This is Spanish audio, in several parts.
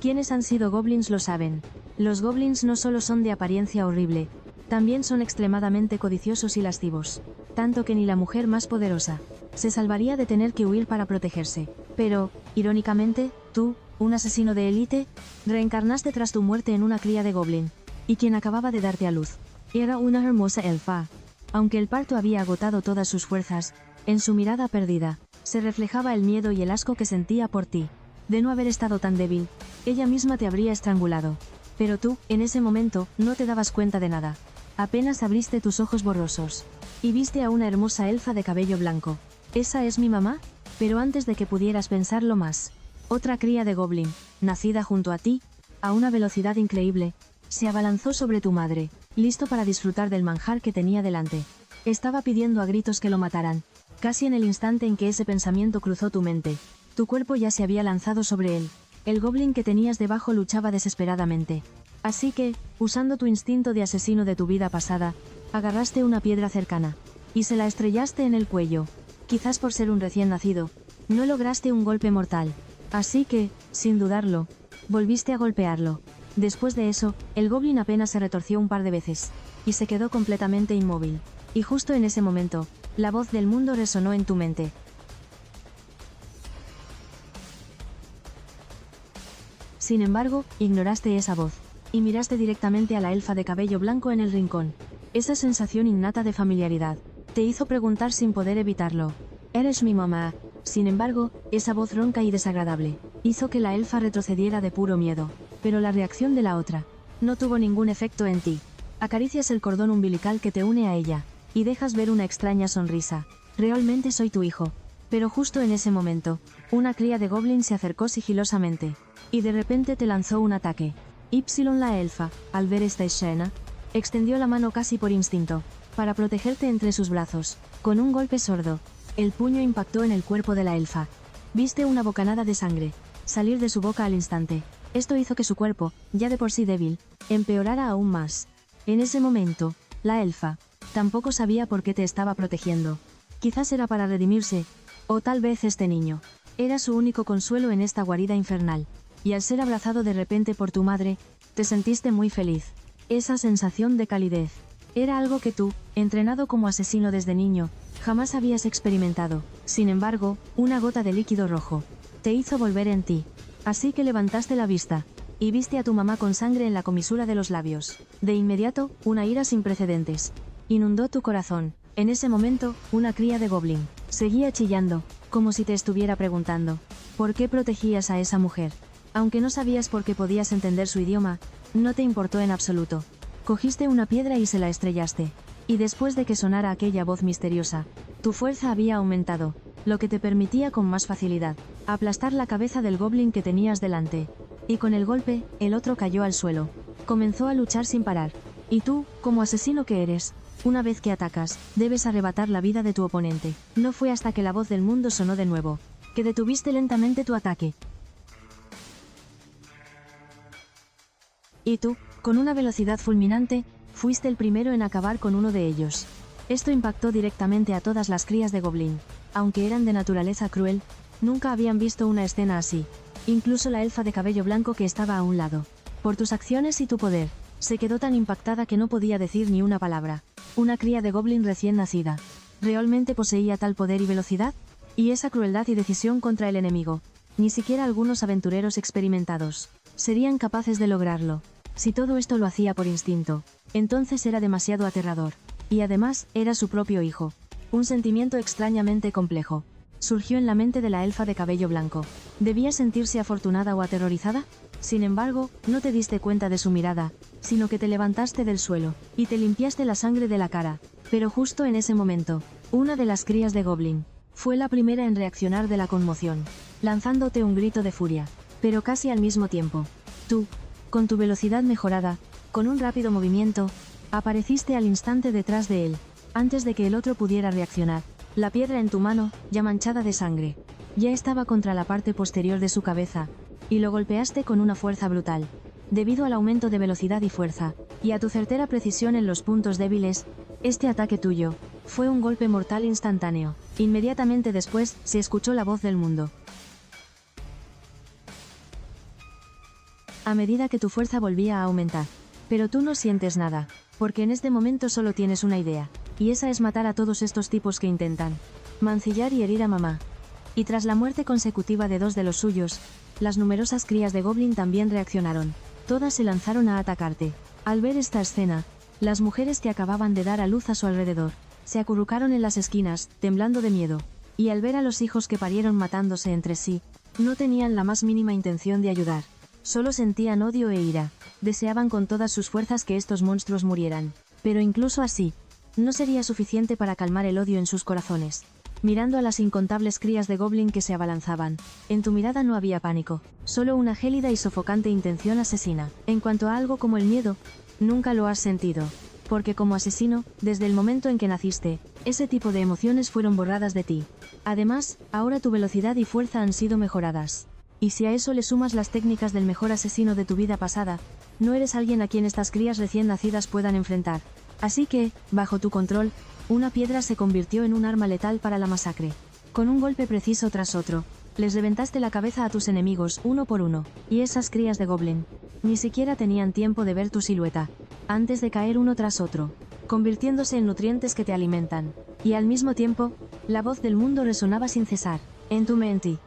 Quienes han sido goblins lo saben. Los goblins no solo son de apariencia horrible, también son extremadamente codiciosos y lascivos. Tanto que ni la mujer más poderosa se salvaría de tener que huir para protegerse. Pero, irónicamente, tú, un asesino de élite, reencarnaste tras tu muerte en una cría de goblin. Y quien acababa de darte a luz era una hermosa elfa. Aunque el parto había agotado todas sus fuerzas, en su mirada perdida se reflejaba el miedo y el asco que sentía por ti. De no haber estado tan débil, ella misma te habría estrangulado. Pero tú, en ese momento, no te dabas cuenta de nada. Apenas abriste tus ojos borrosos y viste a una hermosa elfa de cabello blanco. ¿Esa es mi mamá? Pero antes de que pudieras pensarlo más, otra cría de goblin, nacida junto a ti, a una velocidad increíble, se abalanzó sobre tu madre, listo para disfrutar del manjar que tenía delante. Estaba pidiendo a gritos que lo mataran. Casi en el instante en que ese pensamiento cruzó tu mente, tu cuerpo ya se había lanzado sobre él. El goblin que tenías debajo luchaba desesperadamente. Así que, usando tu instinto de asesino de tu vida pasada, agarraste una piedra cercana y se la estrellaste en el cuello. Quizás por ser un recién nacido, no lograste un golpe mortal. Así que, sin dudarlo, volviste a golpearlo. Después de eso, el goblin apenas se retorció un par de veces y se quedó completamente inmóvil. Y justo en ese momento, la voz del mundo resonó en tu mente. Sin embargo, ignoraste esa voz y miraste directamente a la elfa de cabello blanco en el rincón. Esa sensación innata de familiaridad te hizo preguntar sin poder evitarlo. ¿Eres mi mamá? Sin embargo, esa voz ronca y desagradable hizo que la elfa retrocediera de puro miedo. Pero la reacción de la otra no tuvo ningún efecto en ti. Acaricias el cordón umbilical que te une a ella y dejas ver una extraña sonrisa. Realmente soy tu hijo. Pero justo en ese momento, una cría de goblin se acercó sigilosamente y de repente te lanzó un ataque. La elfa, al ver esta escena, extendió la mano casi por instinto para protegerte entre sus brazos. Con un golpe sordo, el puño impactó en el cuerpo de la elfa. Viste una bocanada de sangre salir de su boca al instante. Esto hizo que su cuerpo, ya de por sí débil, empeorara aún más. En ese momento, la elfa tampoco sabía por qué te estaba protegiendo. Quizás era para redimirse, o tal vez este niño era su único consuelo en esta guarida infernal. Y al ser abrazado de repente por tu madre, te sentiste muy feliz. Esa sensación de calidez era algo que tú, entrenado como asesino desde niño, jamás habías experimentado. Sin embargo, una gota de líquido rojo te hizo volver en ti. Así que levantaste la vista y viste a tu mamá con sangre en la comisura de los labios. De inmediato, una ira sin precedentes inundó tu corazón. En ese momento, una cría de goblin seguía chillando, como si te estuviera preguntando, ¿por qué protegías a esa mujer? Aunque no sabías por qué podías entender su idioma, no te importó en absoluto. Cogiste una piedra y se la estrellaste. Y después de que sonara aquella voz misteriosa, tu fuerza había aumentado, lo que te permitía con más facilidad aplastar la cabeza del goblin que tenías delante. Y con el golpe, el otro cayó al suelo. Comenzó a luchar sin parar. Y tú, como asesino que eres, una vez que atacas, debes arrebatar la vida de tu oponente. No fue hasta que la voz del mundo sonó de nuevo que detuviste lentamente tu ataque. Y tú, con una velocidad fulminante, fuiste el primero en acabar con uno de ellos. Esto impactó directamente a todas las crías de goblin. Aunque eran de naturaleza cruel, nunca habían visto una escena así. Incluso la elfa de cabello blanco que estaba a un lado. Por tus acciones y tu poder, se quedó tan impactada que no podía decir ni una palabra. Una cría de goblin recién nacida. ¿Realmente poseía tal poder y velocidad? Y esa crueldad y decisión contra el enemigo. Ni siquiera algunos aventureros experimentados serían capaces de lograrlo. Si todo esto lo hacía por instinto, entonces era demasiado aterrador. Y además, era su propio hijo. Un sentimiento extrañamente complejo surgió en la mente de la elfa de cabello blanco. ¿Debía sentirse afortunada o aterrorizada? Sin embargo, no te diste cuenta de su mirada, sino que te levantaste del suelo y te limpiaste la sangre de la cara. Pero justo en ese momento, una de las crías de goblin fue la primera en reaccionar de la conmoción, lanzándote un grito de furia. Pero casi al mismo tiempo, tú, con tu velocidad mejorada, con un rápido movimiento, apareciste al instante detrás de él. Antes de que el otro pudiera reaccionar, la piedra en tu mano, ya manchada de sangre, ya estaba contra la parte posterior de su cabeza, y lo golpeaste con una fuerza brutal. Debido al aumento de velocidad y fuerza, y a tu certera precisión en los puntos débiles, este ataque tuyo fue un golpe mortal instantáneo. Inmediatamente después, se escuchó la voz del mundo. a medida que tu fuerza volvía a aumentar. Pero tú no sientes nada, porque en este momento solo tienes una idea, y esa es matar a todos estos tipos que intentan mancillar y herir a mamá. Y tras la muerte consecutiva de 2 de los suyos, las numerosas crías de Goblin también reaccionaron. Todas se lanzaron a atacarte. Al ver esta escena, las mujeres que acababan de dar a luz a su alrededor, se acurrucaron en las esquinas, temblando de miedo. Y al ver a los hijos que parieron matándose entre sí, no tenían la más mínima intención de ayudar. Solo sentían odio e ira. Deseaban con todas sus fuerzas que estos monstruos murieran. Pero incluso así, no sería suficiente para calmar el odio en sus corazones. Mirando a las incontables crías de Goblin que se abalanzaban, en tu mirada no había pánico, solo una gélida y sofocante intención asesina. En cuanto a algo como el miedo, nunca lo has sentido. Porque como asesino, desde el momento en que naciste, ese tipo de emociones fueron borradas de ti. Además, ahora tu velocidad y fuerza han sido mejoradas. Y si a eso le sumas las técnicas del mejor asesino de tu vida pasada, no eres alguien a quien estas crías recién nacidas puedan enfrentar. Así que, bajo tu control, una piedra se convirtió en un arma letal para la masacre. Con un golpe preciso tras otro, les reventaste la cabeza a tus enemigos uno por uno, y esas crías de Goblin ni siquiera tenían tiempo de ver tu silueta, antes de caer uno tras otro, convirtiéndose en nutrientes que te alimentan. Y al mismo tiempo, la voz del mundo resonaba sin cesar, en tu mente.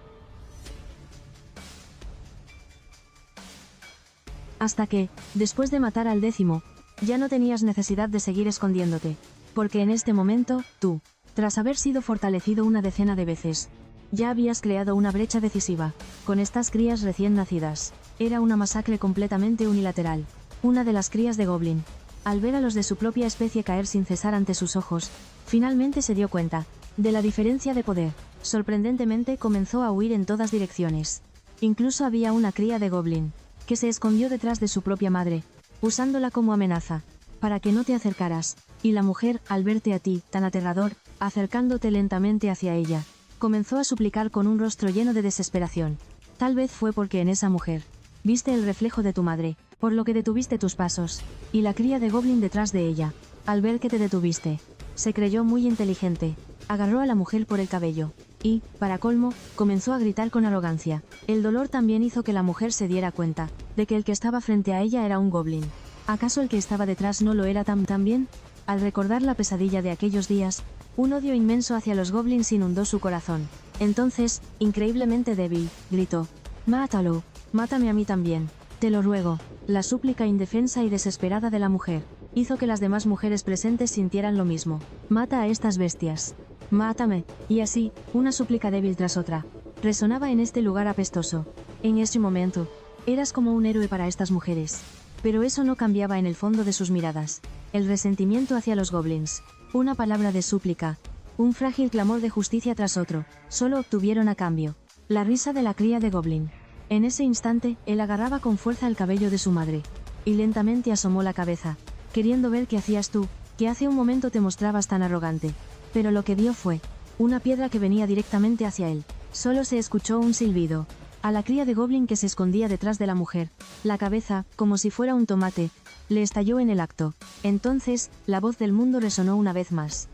Hasta que, después de matar al 10º, ya no tenías necesidad de seguir escondiéndote. Porque en este momento, tú, tras haber sido fortalecido una decena de veces, ya habías creado una brecha decisiva, con estas crías recién nacidas. Era una masacre completamente unilateral. Una de las crías de Goblin, al ver a los de su propia especie caer sin cesar ante sus ojos, finalmente se dio cuenta de la diferencia de poder. Sorprendentemente comenzó a huir en todas direcciones. Incluso había una cría de Goblin, que se escondió detrás de su propia madre, usándola como amenaza, para que no te acercaras. Y la mujer, al verte a ti, tan aterrador, acercándote lentamente hacia ella, comenzó a suplicar con un rostro lleno de desesperación. Tal vez fue porque en esa mujer viste el reflejo de tu madre, por lo que detuviste tus pasos, y la cría de Goblin detrás de ella, al ver que te detuviste, se creyó muy inteligente, agarró a la mujer por el cabello, y, para colmo, comenzó a gritar con arrogancia. El dolor también hizo que la mujer se diera cuenta de que el que estaba frente a ella era un Goblin. ¿Acaso el que estaba detrás no lo era también? Al recordar la pesadilla de aquellos días, un odio inmenso hacia los Goblins inundó su corazón. Entonces, increíblemente débil, gritó: «¡Mátalo! ¡Mátame a mí también! Te lo ruego». La súplica indefensa y desesperada de la mujer hizo que las demás mujeres presentes sintieran lo mismo. «Mata a estas bestias. Mátame». Y así, una súplica débil tras otra, resonaba en este lugar apestoso. En ese momento, eras como un héroe para estas mujeres. Pero eso no cambiaba en el fondo de sus miradas. El resentimiento hacia los Goblins, una palabra de súplica, un frágil clamor de justicia tras otro, solo obtuvieron a cambio la risa de la cría de Goblin. En ese instante, él agarraba con fuerza el cabello de su madre, y lentamente asomó la cabeza, queriendo ver qué hacías tú, que hace un momento te mostrabas tan arrogante. Pero lo que vio fue una piedra que venía directamente hacia él. Solo se escuchó un silbido. A la cría de Goblin que se escondía detrás de la mujer, la cabeza, como si fuera un tomate, le estalló en el acto. Entonces, la voz del mundo resonó una vez más.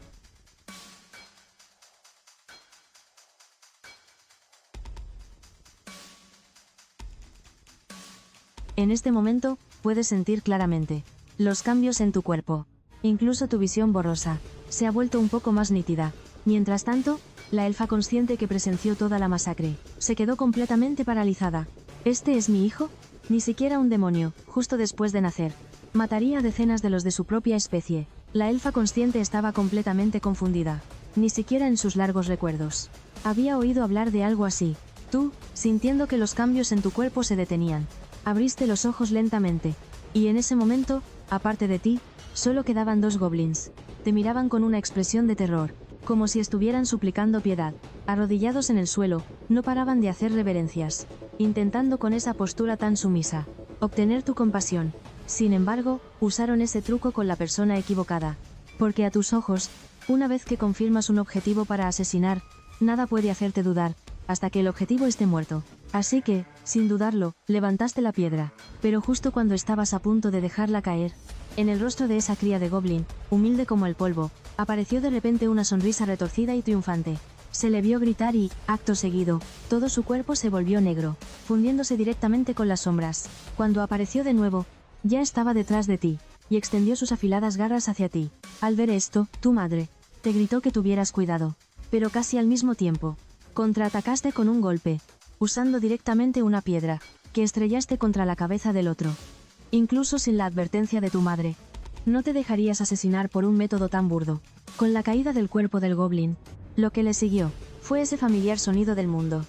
En este momento, puedes sentir claramente los cambios en tu cuerpo. Incluso tu visión borrosa se ha vuelto un poco más nítida. Mientras tanto, la elfa consciente que presenció toda la masacre se quedó completamente paralizada. ¿Este es mi hijo? Ni siquiera un demonio, justo después de nacer, mataría a decenas de los de su propia especie. La elfa consciente estaba completamente confundida. Ni siquiera en sus largos recuerdos había oído hablar de algo así. Tú, sintiendo que los cambios en tu cuerpo se detenían, abriste los ojos lentamente. Y en ese momento, aparte de ti, solo quedaban 2 goblins. Te miraban con una expresión de terror, como si estuvieran suplicando piedad. Arrodillados en el suelo, no paraban de hacer reverencias, intentando con esa postura tan sumisa obtener tu compasión. Sin embargo, usaron ese truco con la persona equivocada. Porque a tus ojos, una vez que confirmas un objetivo para asesinar, nada puede hacerte dudar, hasta que el objetivo esté muerto. Así que, sin dudarlo, levantaste la piedra. Pero justo cuando estabas a punto de dejarla caer, en el rostro de esa cría de Goblin, humilde como el polvo, apareció de repente una sonrisa retorcida y triunfante. Se le vio gritar y, acto seguido, todo su cuerpo se volvió negro, fundiéndose directamente con las sombras. Cuando apareció de nuevo, ya estaba detrás de ti, y extendió sus afiladas garras hacia ti. Al ver esto, tu madre te gritó que tuvieras cuidado. Pero casi al mismo tiempo, contraatacaste con un golpe, usando directamente una piedra, que estrellaste contra la cabeza del otro. Incluso sin la advertencia de tu madre, no te dejarías asesinar por un método tan burdo. Con la caída del cuerpo del goblin, lo que le siguió fue ese familiar sonido del mundo.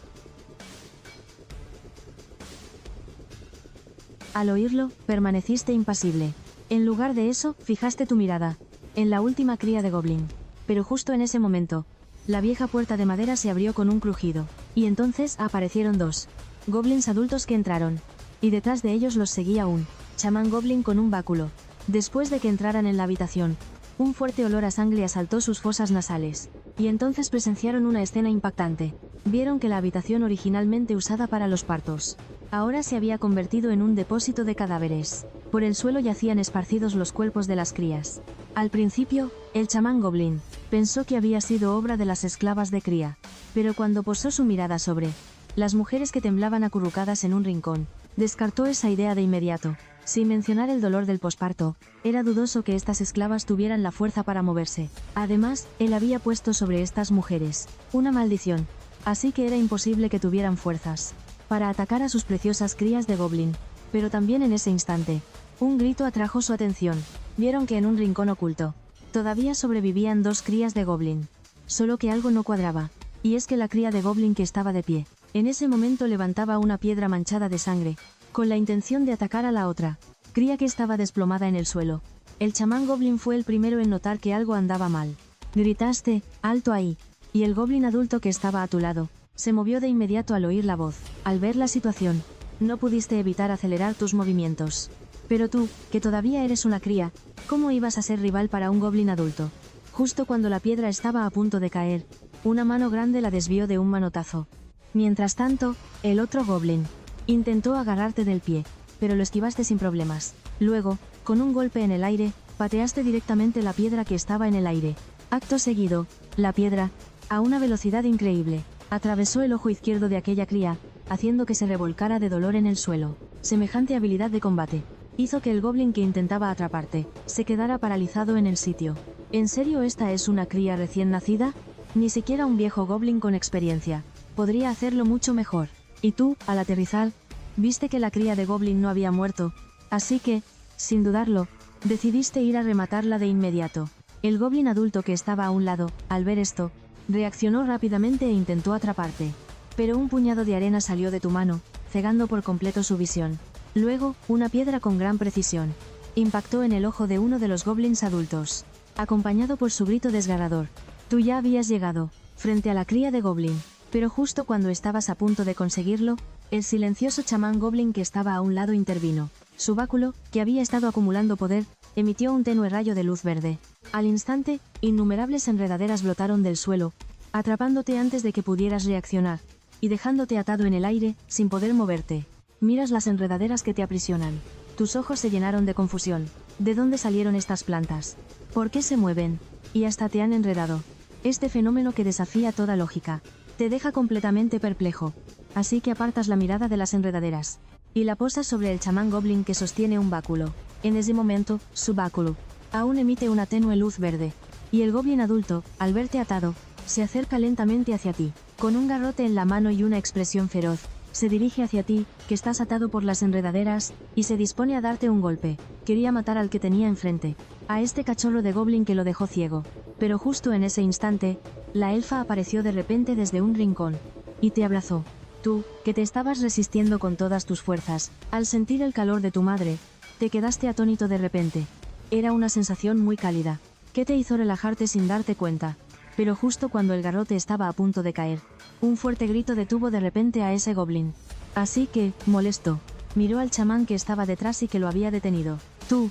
Al oírlo, permaneciste impasible. En lugar de eso, fijaste tu mirada en la última cría de goblin. Pero justo en ese momento, la vieja puerta de madera se abrió con un crujido, y entonces aparecieron dos goblins adultos que entraron, y detrás de ellos los seguía un chamán goblin con un báculo. Después de que entraran en la habitación, un fuerte olor a sangre asaltó sus fosas nasales, y entonces presenciaron una escena impactante. Vieron que la habitación originalmente usada para los partos, ahora se había convertido en un depósito de cadáveres. Por el suelo yacían esparcidos los cuerpos de las crías. Al principio, el chamán goblin pensó que había sido obra de las esclavas de cría, pero cuando posó su mirada sobre las mujeres que temblaban acurrucadas en un rincón, descartó esa idea de inmediato. Sin mencionar el dolor del posparto, era dudoso que estas esclavas tuvieran la fuerza para moverse. Además, él había puesto sobre estas mujeres una maldición, así que era imposible que tuvieran fuerzas para atacar a sus preciosas crías de goblin. Pero también en ese instante, un grito atrajo su atención. Vieron que en un rincón oculto todavía sobrevivían dos crías de goblin. Solo que algo no cuadraba, y es que la cría de goblin que estaba de pie, en ese momento levantaba una piedra manchada de sangre, con la intención de atacar a la otra cría que estaba desplomada en el suelo. El chamán goblin fue el primero en notar que algo andaba mal. Gritaste, «¡Alto ahí!», y el goblin adulto que estaba a tu lado se movió de inmediato al oír la voz. Al ver la situación, no pudiste evitar acelerar tus movimientos. Pero tú, que todavía eres una cría, ¿cómo ibas a ser rival para un goblin adulto? Justo cuando la piedra estaba a punto de caer, una mano grande la desvió de un manotazo. Mientras tanto, el otro goblin intentó agarrarte del pie, pero lo esquivaste sin problemas. Luego, con un golpe en el aire, pateaste directamente la piedra que estaba en el aire. Acto seguido, la piedra, a una velocidad increíble, atravesó el ojo izquierdo de aquella cría, haciendo que se revolcara de dolor en el suelo. Semejante habilidad de combate hizo que el goblin que intentaba atraparte se quedara paralizado en el sitio. ¿En serio esta es una cría recién nacida? Ni siquiera un viejo goblin con experiencia podría hacerlo mucho mejor. Y tú, al aterrizar, viste que la cría de goblin no había muerto, así que, sin dudarlo, decidiste ir a rematarla de inmediato. El goblin adulto que estaba a un lado, al ver esto, reaccionó rápidamente e intentó atraparte. Pero un puñado de arena salió de tu mano, cegando por completo su visión. Luego, una piedra con gran precisión impactó en el ojo de uno de los goblins adultos, acompañado por su grito desgarrador. Tú ya habías llegado frente a la cría de goblin, pero justo cuando estabas a punto de conseguirlo, el silencioso chamán goblin que estaba a un lado intervino. Su báculo, que había estado acumulando poder, emitió un tenue rayo de luz verde. Al instante, innumerables enredaderas brotaron del suelo, atrapándote antes de que pudieras reaccionar, y dejándote atado en el aire, sin poder moverte. Miras las enredaderas que te aprisionan. Tus ojos se llenaron de confusión. ¿De dónde salieron estas plantas? ¿Por qué se mueven? Y hasta te han enredado. Este fenómeno que desafía toda lógica te deja completamente perplejo. Así que apartas la mirada de las enredaderas y la posas sobre el chamán goblin que sostiene un báculo. En ese momento, su báculo aún emite una tenue luz verde, y el goblin adulto, al verte atado, se acerca lentamente hacia ti. Con un garrote en la mano y una expresión feroz, se dirige hacia ti, que estás atado por las enredaderas, y se dispone a darte un golpe. Quería matar al que tenía enfrente, a este cachorro de goblin que lo dejó ciego. Pero justo en ese instante, la elfa apareció de repente desde un rincón, y te abrazó. Tú, que te estabas resistiendo con todas tus fuerzas, al sentir el calor de tu madre, te quedaste atónito de repente. Era una sensación muy cálida, que te hizo relajarte sin darte cuenta. Pero justo cuando el garrote estaba a punto de caer, un fuerte grito detuvo de repente a ese goblin. Así que, molesto, miró al chamán que estaba detrás y que lo había detenido. Tú,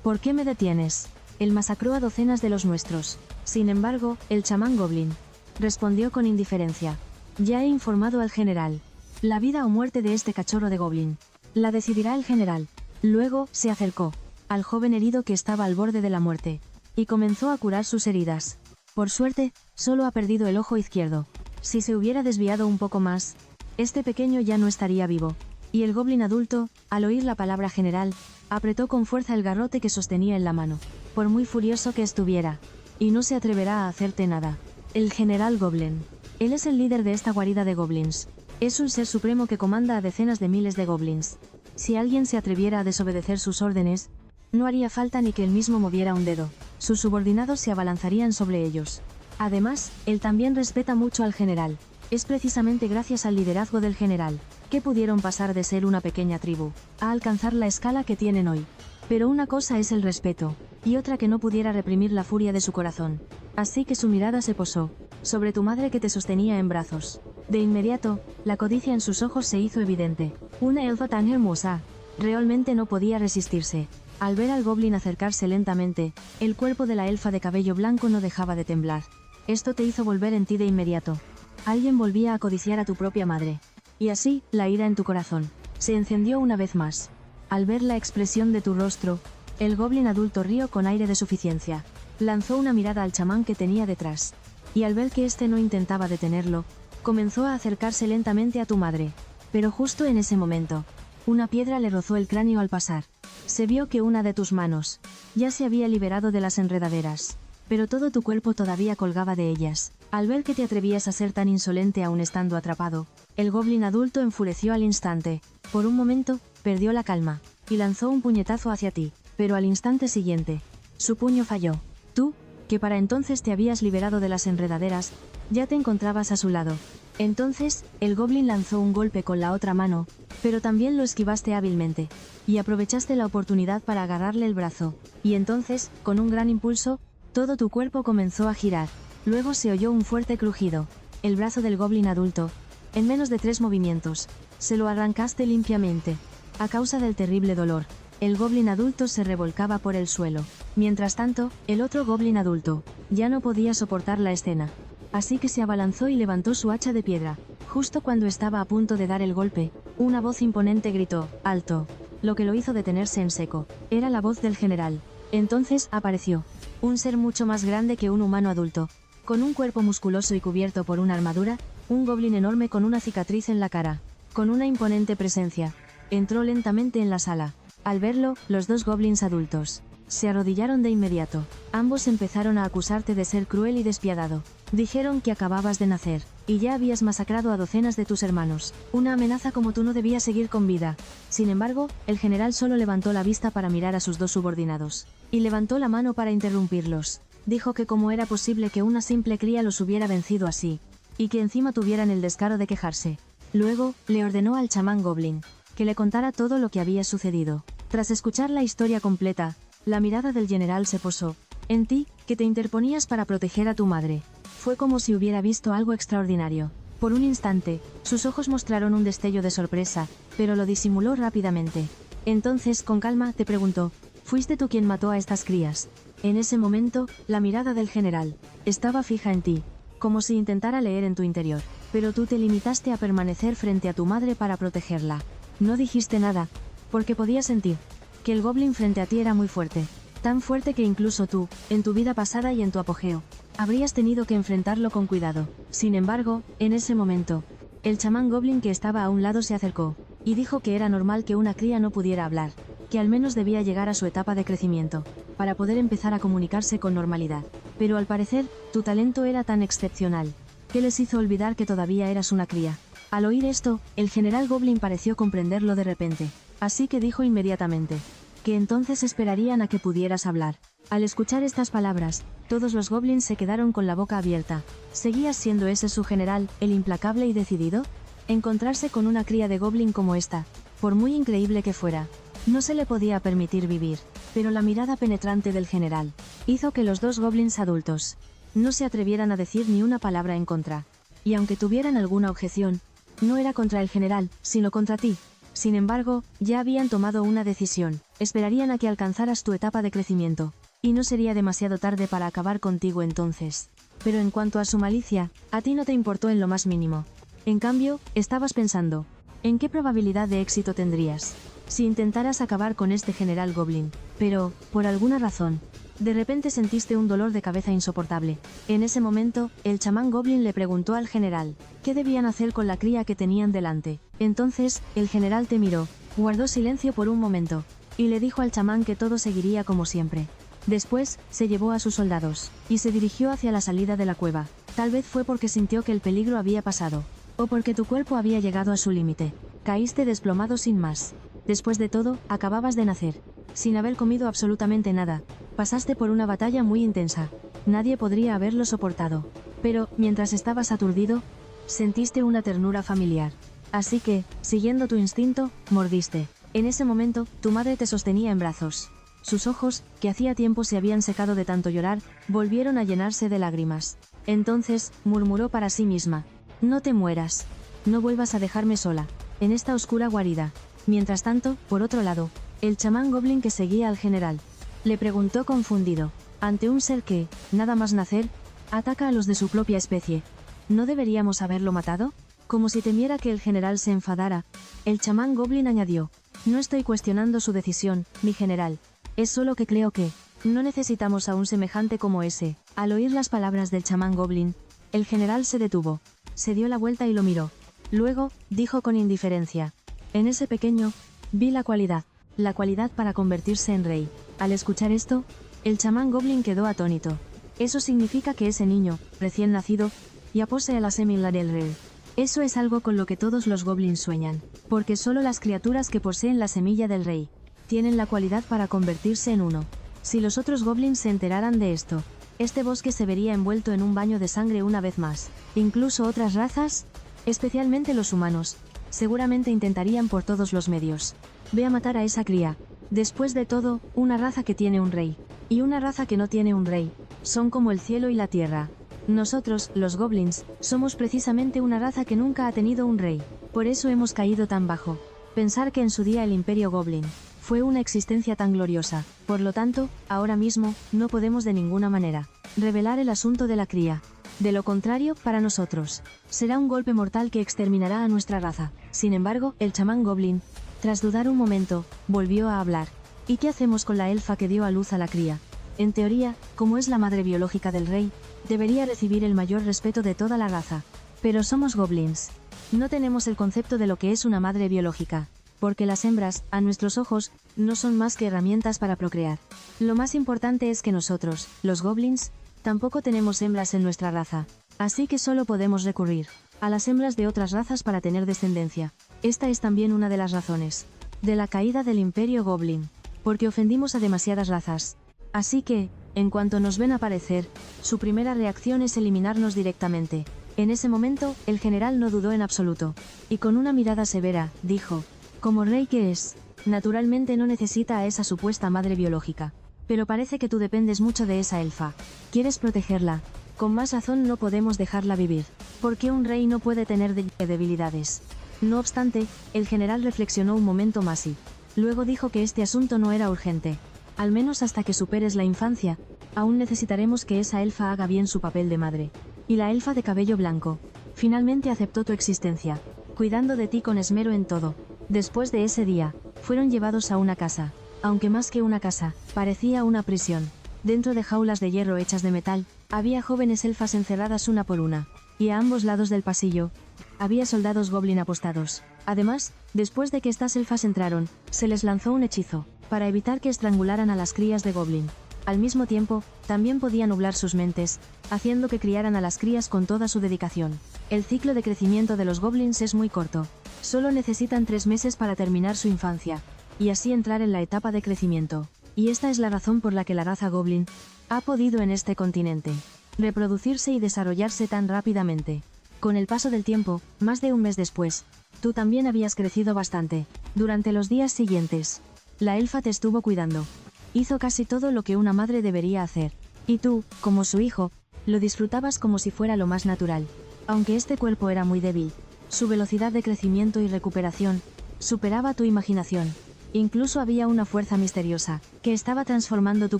¿por qué me detienes? Él masacró a docenas de los nuestros. Sin embargo, el chamán goblin respondió con indiferencia. Ya he informado al general. La vida o muerte de este cachorro de goblin la decidirá el general. Luego, se acercó al joven herido que estaba al borde de la muerte, y comenzó a curar sus heridas. Por suerte, solo ha perdido el ojo izquierdo. Si se hubiera desviado un poco más, este pequeño ya no estaría vivo. Y el goblin adulto, al oír la palabra general, apretó con fuerza el garrote que sostenía en la mano, por muy furioso que estuviera. Y no se atreverá a hacerte nada. El general Goblin. Él es el líder de esta guarida de goblins. Es un ser supremo que comanda a decenas de miles de goblins. Si alguien se atreviera a desobedecer sus órdenes, no haría falta ni que él mismo moviera un dedo. Sus subordinados se abalanzarían sobre ellos. Además, él también respeta mucho al general. Es precisamente gracias al liderazgo del general que pudieron pasar de ser una pequeña tribu a alcanzar la escala que tienen hoy. Pero una cosa es el respeto, y otra que no pudiera reprimir la furia de su corazón. Así que su mirada se posó sobre tu madre que te sostenía en brazos. De inmediato, la codicia en sus ojos se hizo evidente. Una elfa tan hermosa. Realmente no podía resistirse. Al ver al goblin acercarse lentamente, el cuerpo de la elfa de cabello blanco no dejaba de temblar. Esto te hizo volver en ti de inmediato. Alguien volvía a codiciar a tu propia madre. Y así, la ira en tu corazón se encendió una vez más. Al ver la expresión de tu rostro, el goblin adulto rió con aire de suficiencia. Lanzó una mirada al chamán que tenía detrás. Y al ver que éste no intentaba detenerlo, comenzó a acercarse lentamente a tu madre. Pero justo en ese momento, una piedra le rozó el cráneo al pasar. Se vio que una de tus manos ya se había liberado de las enredaderas, pero todo tu cuerpo todavía colgaba de ellas. Al ver que te atrevías a ser tan insolente aún estando atrapado, el goblin adulto enfureció al instante. Por un momento, perdió la calma, y lanzó un puñetazo hacia ti, pero al instante siguiente, su puño falló. Tú, que para entonces te habías liberado de las enredaderas, ya te encontrabas a su lado. Entonces, el goblin lanzó un golpe con la otra mano, pero también lo esquivaste hábilmente, y aprovechaste la oportunidad para agarrarle el brazo, y entonces, con un gran impulso, todo tu cuerpo comenzó a girar. Luego se oyó un fuerte crujido. El brazo del goblin adulto, en menos de 3 movimientos, se lo arrancaste limpiamente. A causa del terrible dolor, el goblin adulto se revolcaba por el suelo. Mientras tanto, el otro goblin adulto ya no podía soportar la escena. Así que se abalanzó y levantó su hacha de piedra. Justo cuando estaba a punto de dar el golpe, una voz imponente gritó, ¡alto! Lo que lo hizo detenerse en seco. Era la voz del general. Entonces apareció un ser mucho más grande que un humano adulto, con un cuerpo musculoso y cubierto por una armadura, un goblin enorme con una cicatriz en la cara, con una imponente presencia. Entró lentamente en la sala. Al verlo, los 2 goblins adultos se arrodillaron de inmediato. Ambos empezaron a acusarte de ser cruel y despiadado. Dijeron que acababas de nacer, y ya habías masacrado a docenas de tus hermanos. Una amenaza como tú no debía seguir con vida. Sin embargo, el general solo levantó la vista para mirar a sus 2 subordinados, y levantó la mano para interrumpirlos. Dijo que cómo era posible que una simple cría los hubiera vencido así, y que encima tuvieran el descaro de quejarse. Luego, le ordenó al chamán goblin que le contara todo lo que había sucedido. Tras escuchar la historia completa, la mirada del general se posó en ti, que te interponías para proteger a tu madre. Fue como si hubiera visto algo extraordinario. Por un instante, sus ojos mostraron un destello de sorpresa, pero lo disimuló rápidamente. Entonces, con calma, te preguntó, ¿fuiste tú quien mató a estas crías? En ese momento, la mirada del general estaba fija en ti, como si intentara leer en tu interior. Pero tú te limitaste a permanecer frente a tu madre para protegerla. No dijiste nada, porque podías sentir que el goblin frente a ti era muy fuerte. Tan fuerte que incluso tú, en tu vida pasada y en tu apogeo, habrías tenido que enfrentarlo con cuidado. Sin embargo, en ese momento, el chamán goblin que estaba a un lado se acercó, y dijo que era normal que una cría no pudiera hablar, que al menos debía llegar a su etapa de crecimiento, para poder empezar a comunicarse con normalidad. Pero al parecer, tu talento era tan excepcional, que les hizo olvidar que todavía eras una cría. Al oír esto, el general goblin pareció comprenderlo de repente, así que dijo inmediatamente que entonces esperarían a que pudieras hablar. Al escuchar estas palabras, todos los goblins se quedaron con la boca abierta. ¿Seguías siendo ese su general, el implacable y decidido? Encontrarse con una cría de goblin como esta, por muy increíble que fuera, no se le podía permitir vivir, pero la mirada penetrante del general hizo que los 2 goblins adultos no se atrevieran a decir ni una palabra en contra. Y aunque tuvieran alguna objeción, no era contra el general, sino contra ti. Sin embargo, ya habían tomado una decisión. Esperarían a que alcanzaras tu etapa de crecimiento, y no sería demasiado tarde para acabar contigo entonces. Pero en cuanto a su malicia, a ti no te importó en lo más mínimo. En cambio, estabas pensando, ¿en qué probabilidad de éxito tendrías si intentaras acabar con este general goblin? Pero, por alguna razón, De repente sentiste un dolor de cabeza insoportable. En ese momento, el chamán goblin le preguntó al general, ¿qué debían hacer con la cría que tenían delante? Entonces, el general te miró, guardó silencio por un momento, y le dijo al chamán que todo seguiría como siempre. Después, se llevó a sus soldados, y se dirigió hacia la salida de la cueva. Tal vez fue porque sintió que el peligro había pasado, o porque tu cuerpo había llegado a su límite. Caíste desplomado sin más. Después de todo, acababas de nacer, sin haber comido absolutamente nada. Pasaste por una batalla muy intensa. Nadie podría haberlo soportado. Pero, mientras estabas aturdido, sentiste una ternura familiar. Así que, siguiendo tu instinto, mordiste. En ese momento, tu madre te sostenía en brazos. Sus ojos, que hacía tiempo se habían secado de tanto llorar, volvieron a llenarse de lágrimas. Entonces, murmuró para sí misma: no te mueras. No vuelvas a dejarme sola, en esta oscura guarida. Mientras tanto, por otro lado, el chamán goblin que seguía al general, le preguntó confundido, ante un ser que, nada más nacer, ataca a los de su propia especie. ¿No deberíamos haberlo matado? Como si temiera que el general se enfadara, el chamán goblin añadió: no estoy cuestionando su decisión, mi general. Es solo que creo que no necesitamos a un semejante como ese. Al oír las palabras del chamán goblin, el general se detuvo, se dio la vuelta y lo miró. Luego, dijo con indiferencia: en ese pequeño, vi la cualidad para convertirse en rey. Al escuchar esto, el chamán goblin quedó atónito. Eso significa que ese niño, recién nacido, ya posee la semilla del rey. Eso es algo con lo que todos los goblins sueñan, porque solo las criaturas que poseen la semilla del rey tienen la cualidad para convertirse en uno. Si los otros goblins se enteraran de esto, este bosque se vería envuelto en un baño de sangre una vez más. Incluso otras razas, especialmente los humanos, seguramente intentarían por todos los medios. Ve a matar a esa cría. Después de todo, una raza que tiene un rey, y una raza que no tiene un rey, son como el cielo y la tierra. Nosotros, los goblins, somos precisamente una raza que nunca ha tenido un rey. Por eso hemos caído tan bajo. Pensar que en su día el Imperio Goblin fue una existencia tan gloriosa. Por lo tanto, ahora mismo, no podemos de ninguna manera revelar el asunto de la cría. De lo contrario, para nosotros, será un golpe mortal que exterminará a nuestra raza. Sin embargo, el chamán goblin, tras dudar un momento, volvió a hablar. ¿Y qué hacemos con la elfa que dio a luz a la cría? En teoría, como es la madre biológica del rey, debería recibir el mayor respeto de toda la raza. Pero somos goblins. No tenemos el concepto de lo que es una madre biológica. Porque las hembras, a nuestros ojos, no son más que herramientas para procrear. Lo más importante es que nosotros, los goblins, tampoco tenemos hembras en nuestra raza. Así que solo podemos recurrir a las hembras de otras razas para tener descendencia. Esta es también una de las razones de la caída del Imperio Goblin. Porque ofendimos a demasiadas razas. Así que, en cuanto nos ven aparecer, su primera reacción es eliminarnos directamente. En ese momento, el general no dudó en absoluto. Y con una mirada severa, dijo: como rey que es, naturalmente no necesita a esa supuesta madre biológica. Pero parece que tú dependes mucho de esa elfa. ¿Quieres protegerla? Con más razón no podemos dejarla vivir. Porque un rey no puede tener debilidades. No obstante, el general reflexionó un momento más y luego dijo que este asunto no era urgente. Al menos hasta que superes la infancia, aún necesitaremos que esa elfa haga bien su papel de madre. Y la elfa de cabello blanco finalmente aceptó tu existencia, cuidando de ti con esmero en todo. Después de ese día, fueron llevados a una casa. Aunque más que una casa, parecía una prisión. Dentro de jaulas de hierro hechas de metal, había jóvenes elfas encerradas una por una. Y a ambos lados del pasillo, había soldados goblin apostados. Además, después de que estas elfas entraron, se les lanzó un hechizo, para evitar que estrangularan a las crías de goblin. Al mismo tiempo, también podía nublar sus mentes, haciendo que criaran a las crías con toda su dedicación. El ciclo de crecimiento de los goblins es muy corto. Solo necesitan 3 meses para terminar su infancia, y así entrar en la etapa de crecimiento. Y esta es la razón por la que la raza goblin ha podido en este continente reproducirse y desarrollarse tan rápidamente. Con el paso del tiempo, más de un mes después, tú también habías crecido bastante. Durante los días siguientes, la elfa te estuvo cuidando. Hizo casi todo lo que una madre debería hacer. Y tú, como su hijo, lo disfrutabas como si fuera lo más natural. Aunque este cuerpo era muy débil, su velocidad de crecimiento y recuperación superaba tu imaginación. Incluso había una fuerza misteriosa que estaba transformando tu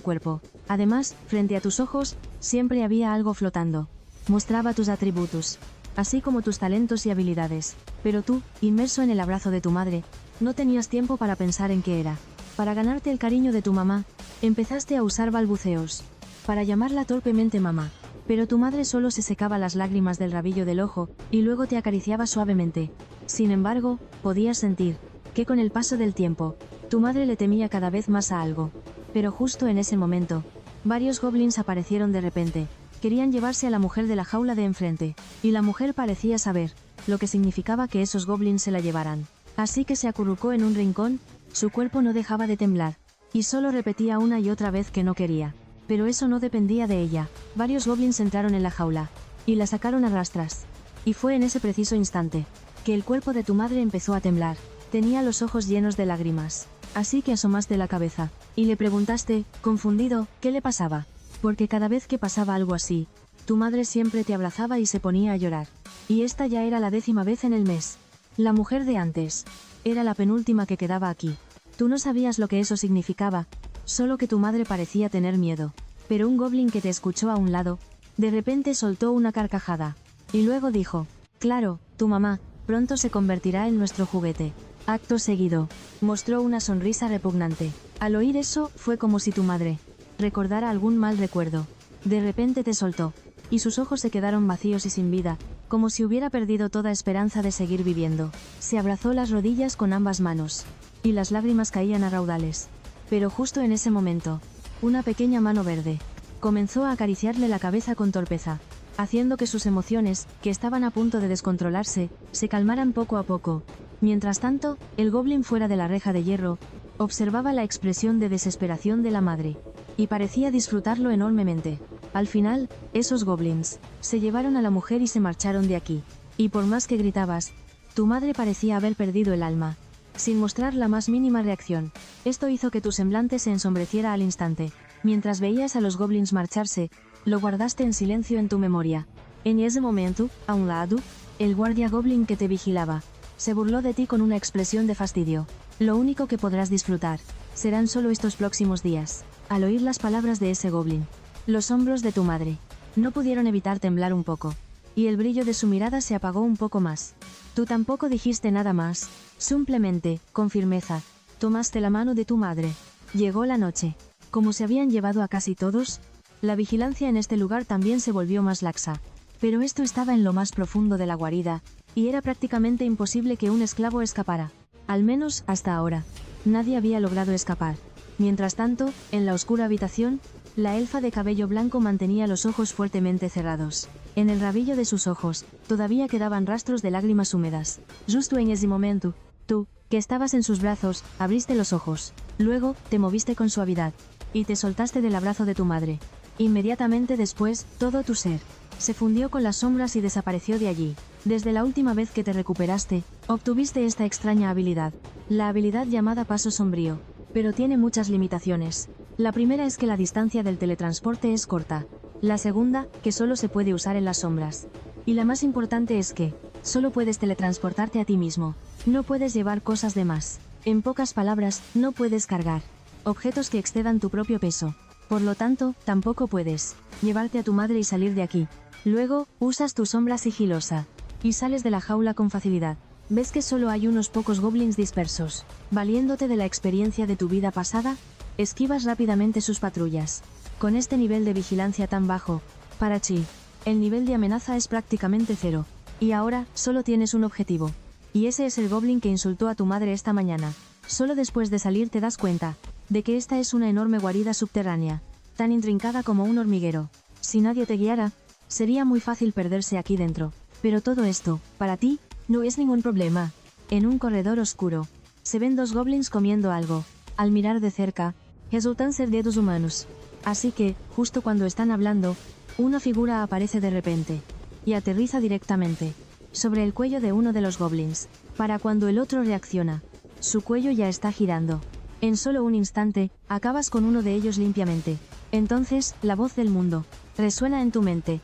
cuerpo. Además, frente a tus ojos, siempre había algo flotando. Mostraba tus atributos, así como tus talentos y habilidades. Pero tú, inmerso en el abrazo de tu madre, no tenías tiempo para pensar en qué era. Para ganarte el cariño de tu mamá, Empezaste a usar balbuceos para llamarla torpemente mamá. Pero tu madre solo se secaba las lágrimas del rabillo del ojo, y luego te acariciaba suavemente. Sin embargo, podías sentir que con el paso del tiempo, tu madre le temía cada vez más a algo. Pero justo en ese momento, varios goblins aparecieron de repente. Querían llevarse a la mujer de la jaula de enfrente, y la mujer parecía saber lo que significaba que esos goblins se la llevaran. Así que se acurrucó en un rincón, su cuerpo no dejaba de temblar, y solo repetía una y otra vez que no quería. Pero eso no dependía de ella. Varios goblins entraron en la jaula y la sacaron a rastras. Y fue en ese preciso instante que el cuerpo de tu madre empezó a temblar. Tenía los ojos llenos de lágrimas. Así que asomaste la cabeza y le preguntaste, confundido, qué le pasaba. Porque cada vez que pasaba algo así, tu madre siempre te abrazaba y se ponía a llorar. Y esta ya era la 10ª vez en el mes. La mujer de antes era la penúltima que quedaba aquí. Tú no sabías lo que eso significaba. Solo que tu madre parecía tener miedo. Pero un goblin que te escuchó a un lado, de repente soltó una carcajada. Y luego dijo, claro, tu mamá, pronto se convertirá en nuestro juguete. Acto seguido, mostró una sonrisa repugnante. Al oír eso, fue como si tu madre recordara algún mal recuerdo. De repente te soltó, y sus ojos se quedaron vacíos y sin vida, como si hubiera perdido toda esperanza de seguir viviendo. Se abrazó las rodillas con ambas manos, y las lágrimas caían a raudales. Pero justo en ese momento, una pequeña mano verde comenzó a acariciarle la cabeza con torpeza, haciendo que sus emociones, que estaban a punto de descontrolarse, se calmaran poco a poco. Mientras tanto, el goblin fuera de la reja de hierro observaba la expresión de desesperación de la madre, y parecía disfrutarlo enormemente. Al final, esos goblins se llevaron a la mujer y se marcharon de aquí. Y por más que gritabas, tu madre parecía haber perdido el alma, sin mostrar la más mínima reacción. Esto hizo que tu semblante se ensombreciera al instante. Mientras veías a los goblins marcharse, lo guardaste en silencio en tu memoria. En ese momento, a un lado, el guardia goblin que te vigilaba se burló de ti con una expresión de fastidio. Lo único que podrás disfrutar serán solo estos próximos días. Al oír las palabras de ese goblin, los hombros de tu madre no pudieron evitar temblar un poco, y el brillo de su mirada se apagó un poco más. Tú tampoco dijiste nada más, simplemente, con firmeza, tomaste la mano de tu madre. Llegó la noche. Como se habían llevado a casi todos, la vigilancia en este lugar también se volvió más laxa. Pero esto estaba en lo más profundo de la guarida, y era prácticamente imposible que un esclavo escapara. Al menos, hasta ahora. Nadie había logrado escapar. Mientras tanto, en la oscura habitación, la elfa de cabello blanco mantenía los ojos fuertemente cerrados. En el rabillo de sus ojos, todavía quedaban rastros de lágrimas húmedas. Justo en ese momento, tú, que estabas en sus brazos, abriste los ojos. Luego, te moviste con suavidad, y te soltaste del abrazo de tu madre. Inmediatamente después, todo tu ser se fundió con las sombras y desapareció de allí. Desde la última vez que te recuperaste, obtuviste esta extraña habilidad. La habilidad llamada paso sombrío. Pero tiene muchas limitaciones. La primera es que la distancia del teletransporte es corta. La segunda, que solo se puede usar en las sombras. Y la más importante es que solo puedes teletransportarte a ti mismo. No puedes llevar cosas de más. En pocas palabras, no puedes cargar objetos que excedan tu propio peso. Por lo tanto, tampoco puedes llevarte a tu madre y salir de aquí. Luego, usas tu sombra sigilosa y sales de la jaula con facilidad. Ves que solo hay unos pocos goblins dispersos. Valiéndote de la experiencia de tu vida pasada, esquivas rápidamente sus patrullas. Con este nivel de vigilancia tan bajo, para Chi, el nivel de amenaza es prácticamente cero. Y ahora, solo tienes un objetivo. Y ese es el goblin que insultó a tu madre esta mañana. Solo después de salir te das cuenta de que esta es una enorme guarida subterránea, tan intrincada como un hormiguero. Si nadie te guiara, sería muy fácil perderse aquí dentro. Pero todo esto, para ti, no es ningún problema. En un corredor oscuro, se ven dos goblins comiendo algo. Al mirar de cerca, resultan ser dedos humanos. Así que, justo cuando están hablando, una figura aparece de repente y aterriza directamente sobre el cuello de uno de los goblins. Para cuando el otro reacciona, su cuello ya está girando. En solo un instante, acabas con uno de ellos limpiamente. Entonces, la voz del mundo resuena en tu mente.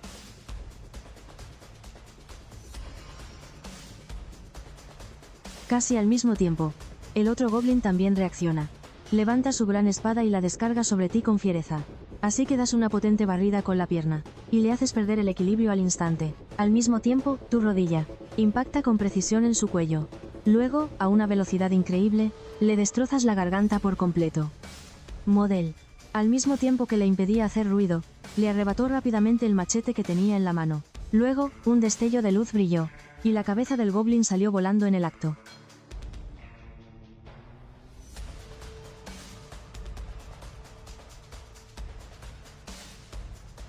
Casi al mismo tiempo, el otro goblin también reacciona. Levanta su gran espada y la descarga sobre ti con fiereza. Así que das una potente barrida con la pierna, y le haces perder el equilibrio al instante. Al mismo tiempo, tu rodilla impacta con precisión en su cuello. Luego, a una velocidad increíble, le destrozas la garganta por completo. Model. Al mismo tiempo que le impedía hacer ruido, le arrebató rápidamente el machete que tenía en la mano. Luego, un destello de luz brilló, y la cabeza del goblin salió volando en el acto.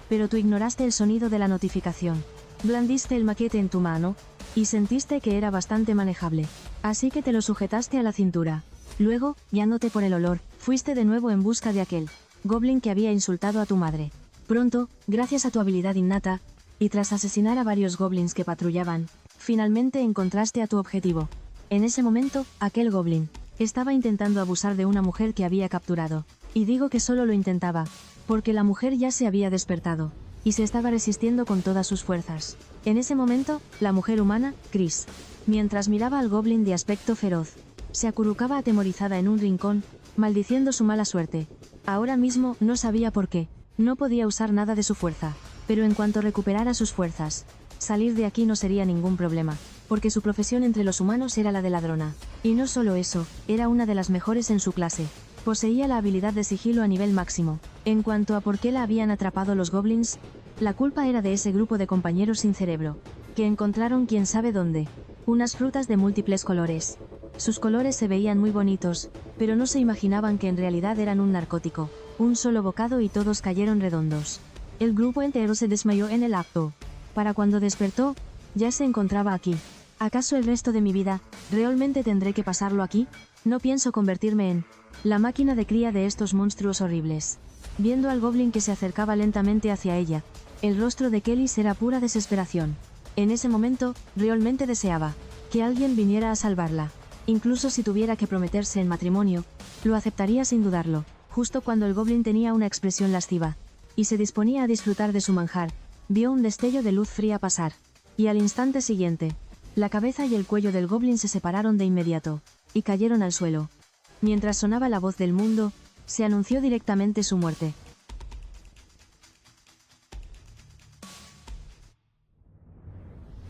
Pero tú ignoraste el sonido de la notificación. Blandiste el maquete en tu mano, y sentiste que era bastante manejable. Así que te lo sujetaste a la cintura. Luego, guiándote por el olor, fuiste de nuevo en busca de aquel goblin que había insultado a tu madre. Pronto, gracias a tu habilidad innata, y tras asesinar a varios goblins que patrullaban, finalmente encontraste a tu objetivo. En ese momento, aquel goblin estaba intentando abusar de una mujer que había capturado. Y digo que solo lo intentaba, porque la mujer ya se había despertado, y se estaba resistiendo con todas sus fuerzas. En ese momento, la mujer humana, Chris, mientras miraba al goblin de aspecto feroz, se acurrucaba atemorizada en un rincón, maldiciendo su mala suerte. Ahora mismo no sabía por qué, no podía usar nada de su fuerza, pero en cuanto recuperara sus fuerzas, salir de aquí no sería ningún problema, porque su profesión entre los humanos era la de ladrona. Y no solo eso, era una de las mejores en su clase. Poseía la habilidad de sigilo a nivel máximo. En cuanto a por qué la habían atrapado los goblins, la culpa era de ese grupo de compañeros sin cerebro, que encontraron quién sabe dónde, unas frutas de múltiples colores. Sus colores se veían muy bonitos, pero no se imaginaban que en realidad eran un narcótico. Un solo bocado y todos cayeron redondos. El grupo entero se desmayó en el acto. Para cuando despertó, ya se encontraba aquí. ¿Acaso el resto de mi vida, realmente tendré que pasarlo aquí? No pienso convertirme en la máquina de cría de estos monstruos horribles. Viendo al goblin que se acercaba lentamente hacia ella, el rostro de Kelly era pura desesperación. En ese momento, realmente deseaba que alguien viniera a salvarla. Incluso si tuviera que prometerse en matrimonio, lo aceptaría sin dudarlo. Justo cuando el goblin tenía una expresión lasciva, y se disponía a disfrutar de su manjar, vio un destello de luz fría pasar. Y al instante siguiente, la cabeza y el cuello del goblin se separaron de inmediato, y cayeron al suelo. Mientras sonaba la voz del mundo, se anunció directamente su muerte.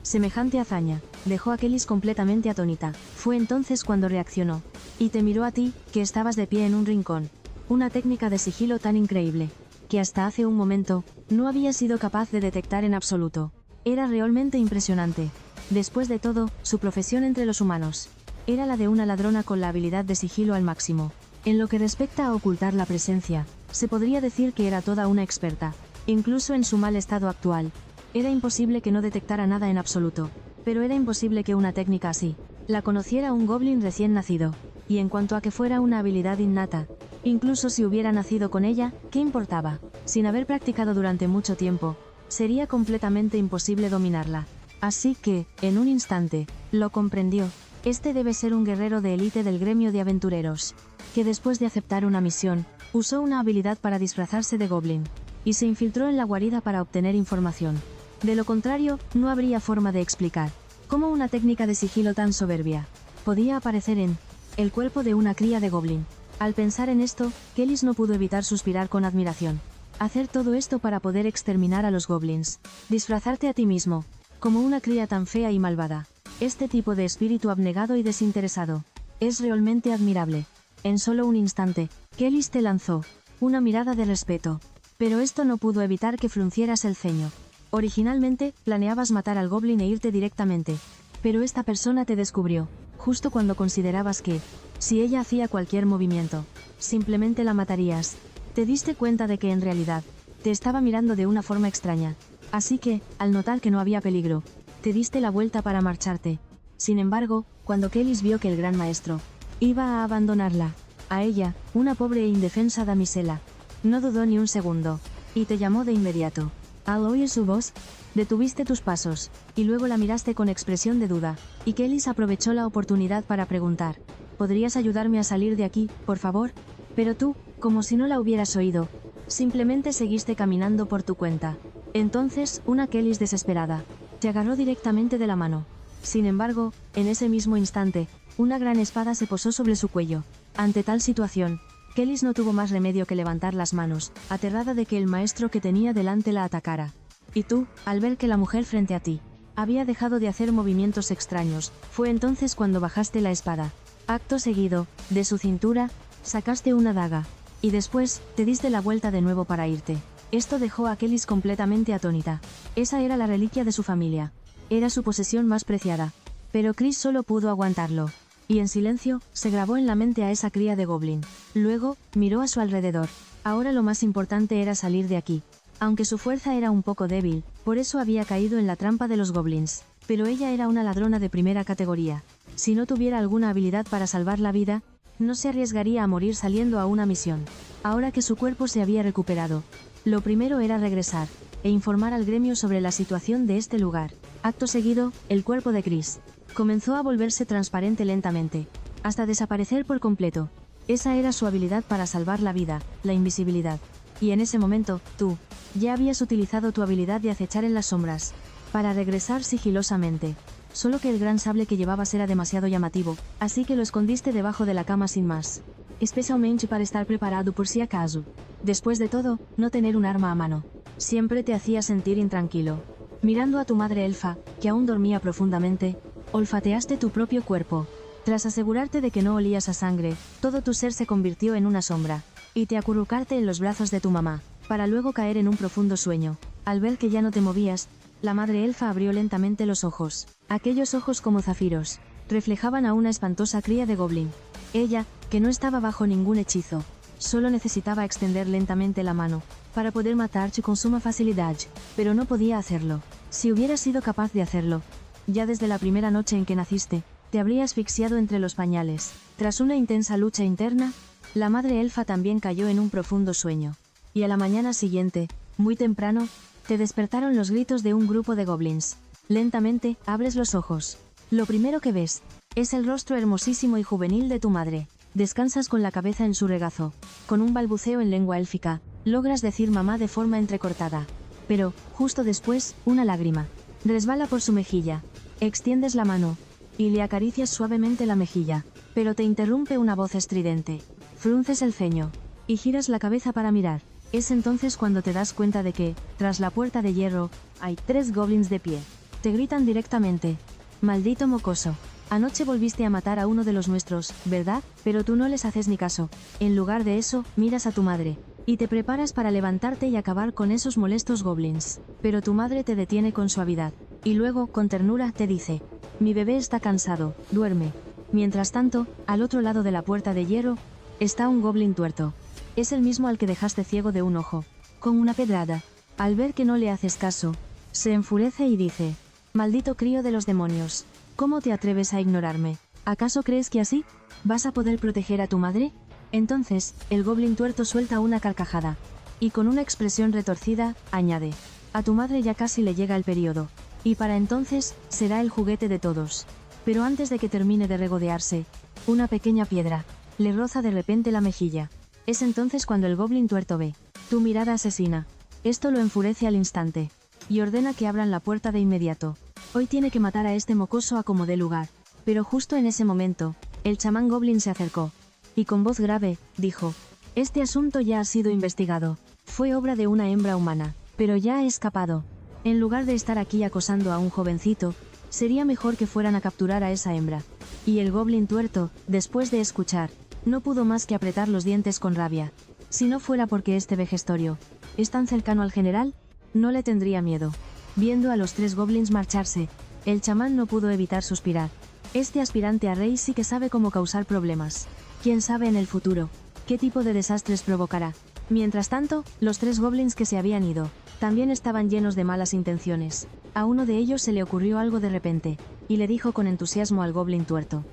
Semejante hazaña dejó a Kelly completamente atónita. Fue entonces cuando reaccionó, y te miró a ti, que estabas de pie en un rincón. Una técnica de sigilo tan increíble, que hasta hace un momento, no había sido capaz de detectar en absoluto. Era realmente impresionante. Después de todo, su profesión entre los humanos era la de una ladrona con la habilidad de sigilo al máximo. En lo que respecta a ocultar la presencia, se podría decir que era toda una experta. Incluso en su mal estado actual, era imposible que no detectara nada en absoluto. Pero era imposible que una técnica así la conociera un goblin recién nacido. Y en cuanto a que fuera una habilidad innata, incluso si hubiera nacido con ella, ¿qué importaba? Sin haber practicado durante mucho tiempo, sería completamente imposible dominarla. Así que, en un instante, lo comprendió. Este debe ser un guerrero de élite del gremio de aventureros, que después de aceptar una misión, usó una habilidad para disfrazarse de goblin, y se infiltró en la guarida para obtener información. De lo contrario, no habría forma de explicar cómo una técnica de sigilo tan soberbia podía aparecer en el cuerpo de una cría de goblin. Al pensar en esto, Kelly no pudo evitar suspirar con admiración. Hacer todo esto para poder exterminar a los goblins. Disfrazarte a ti mismo, como una cría tan fea y malvada. Este tipo de espíritu abnegado y desinteresado es realmente admirable. En solo un instante, Kelly te lanzó una mirada de respeto. Pero esto no pudo evitar que fruncieras el ceño. Originalmente, planeabas matar al goblin e irte directamente. Pero esta persona te descubrió, justo cuando considerabas que, si ella hacía cualquier movimiento, simplemente la matarías. Te diste cuenta de que en realidad, te estaba mirando de una forma extraña. Así que, al notar que no había peligro, te diste la vuelta para marcharte. Sin embargo, cuando Kelly vio que el gran maestro iba a abandonarla, a ella, una pobre e indefensa damisela, no dudó ni un segundo, y te llamó de inmediato. Al oír su voz, detuviste tus pasos, y luego la miraste con expresión de duda, y Kelly aprovechó la oportunidad para preguntar: ¿podrías ayudarme a salir de aquí, por favor? Pero tú, como si no la hubieras oído, simplemente seguiste caminando por tu cuenta. Entonces, una Kelly desesperada te agarró directamente de la mano. Sin embargo, en ese mismo instante, una gran espada se posó sobre su cuello. Ante tal situación, Kelly no tuvo más remedio que levantar las manos, aterrada de que el maestro que tenía delante la atacara. Y tú, al ver que la mujer frente a ti había dejado de hacer movimientos extraños, fue entonces cuando bajaste la espada. Acto seguido, de su cintura, sacaste una daga. Y después, te diste la vuelta de nuevo para irte. Esto dejó a Kellys completamente atónita. Esa era la reliquia de su familia. Era su posesión más preciada. Pero Chris solo pudo aguantarlo. Y en silencio, se grabó en la mente a esa cría de goblin. Luego, miró a su alrededor. Ahora lo más importante era salir de aquí. Aunque su fuerza era un poco débil, por eso había caído en la trampa de los goblins. Pero ella era una ladrona de primera categoría. Si no tuviera alguna habilidad para salvar la vida, no se arriesgaría a morir saliendo a una misión. Ahora que su cuerpo se había recuperado, lo primero era regresar e informar al gremio sobre la situación de este lugar. Acto seguido, el cuerpo de Chris comenzó a volverse transparente lentamente, hasta desaparecer por completo. Esa era su habilidad para salvar la vida, la invisibilidad. Y en ese momento, tú ya habías utilizado tu habilidad de acechar en las sombras para regresar sigilosamente. Solo que el gran sable que llevabas era demasiado llamativo, así que lo escondiste debajo de la cama sin más. Especialmente para estar preparado por si acaso. Después de todo, no tener un arma a mano siempre te hacía sentir intranquilo. Mirando a tu madre elfa, que aún dormía profundamente, olfateaste tu propio cuerpo. Tras asegurarte de que no olías a sangre, todo tu ser se convirtió en una sombra, y te acurrucaste en los brazos de tu mamá, para luego caer en un profundo sueño. Al ver que ya no te movías, la madre elfa abrió lentamente los ojos. Aquellos ojos como zafiros reflejaban a una espantosa cría de goblin. Ella, que no estaba bajo ningún hechizo, solo necesitaba extender lentamente la mano para poder matarte con suma facilidad, pero no podía hacerlo. Si hubiera sido capaz de hacerlo, ya desde la primera noche en que naciste, te habría asfixiado entre los pañales. Tras una intensa lucha interna, la madre elfa también cayó en un profundo sueño. Y a la mañana siguiente, muy temprano, te despertaron los gritos de un grupo de goblins. Lentamente, abres los ojos. Lo primero que ves es el rostro hermosísimo y juvenil de tu madre. Descansas con la cabeza en su regazo. Con un balbuceo en lengua élfica, logras decir mamá de forma entrecortada. Pero, justo después, una lágrima resbala por su mejilla. Extiendes la mano y le acaricias suavemente la mejilla. Pero te interrumpe una voz estridente. Frunces el ceño y giras la cabeza para mirar. Es entonces cuando te das cuenta de que, tras la puerta de hierro, hay 3 goblins de pie. Te gritan directamente. Maldito mocoso. Anoche volviste a matar a uno de los nuestros, ¿verdad? Pero tú no les haces ni caso. En lugar de eso, miras a tu madre y te preparas para levantarte y acabar con esos molestos goblins. Pero tu madre te detiene con suavidad. Y luego, con ternura, te dice: mi bebé está cansado, duerme. Mientras tanto, al otro lado de la puerta de hierro, está un goblin tuerto. Es el mismo al que dejaste ciego de un ojo, con una pedrada. Al ver que no le haces caso, se enfurece y dice: maldito crío de los demonios, ¿cómo te atreves a ignorarme? ¿Acaso crees que así vas a poder proteger a tu madre? Entonces, el goblin tuerto suelta una carcajada, y con una expresión retorcida, añade: a tu madre ya casi le llega el periodo, y para entonces, será el juguete de todos. Pero antes de que termine de regodearse, una pequeña piedra le roza de repente la mejilla. Es entonces cuando el goblin tuerto ve tu mirada asesina. Esto lo enfurece al instante, y ordena que abran la puerta de inmediato. Hoy tiene que matar a este mocoso a como dé lugar. Pero justo en ese momento, el chamán goblin se acercó, y con voz grave, dijo: este asunto ya ha sido investigado. Fue obra de una hembra humana, pero ya ha escapado. En lugar de estar aquí acosando a un jovencito, sería mejor que fueran a capturar a esa hembra. Y el goblin tuerto, después de escuchar, no pudo más que apretar los dientes con rabia. Si no fuera porque este vejestorio es tan cercano al general, no le tendría miedo. Viendo a los 3 goblins marcharse, el chamán no pudo evitar suspirar. Este aspirante a rey sí que sabe cómo causar problemas. Quién sabe en el futuro qué tipo de desastres provocará. Mientras tanto, los 3 goblins que se habían ido también estaban llenos de malas intenciones. A uno de ellos se le ocurrió algo de repente, y le dijo con entusiasmo al goblin tuerto: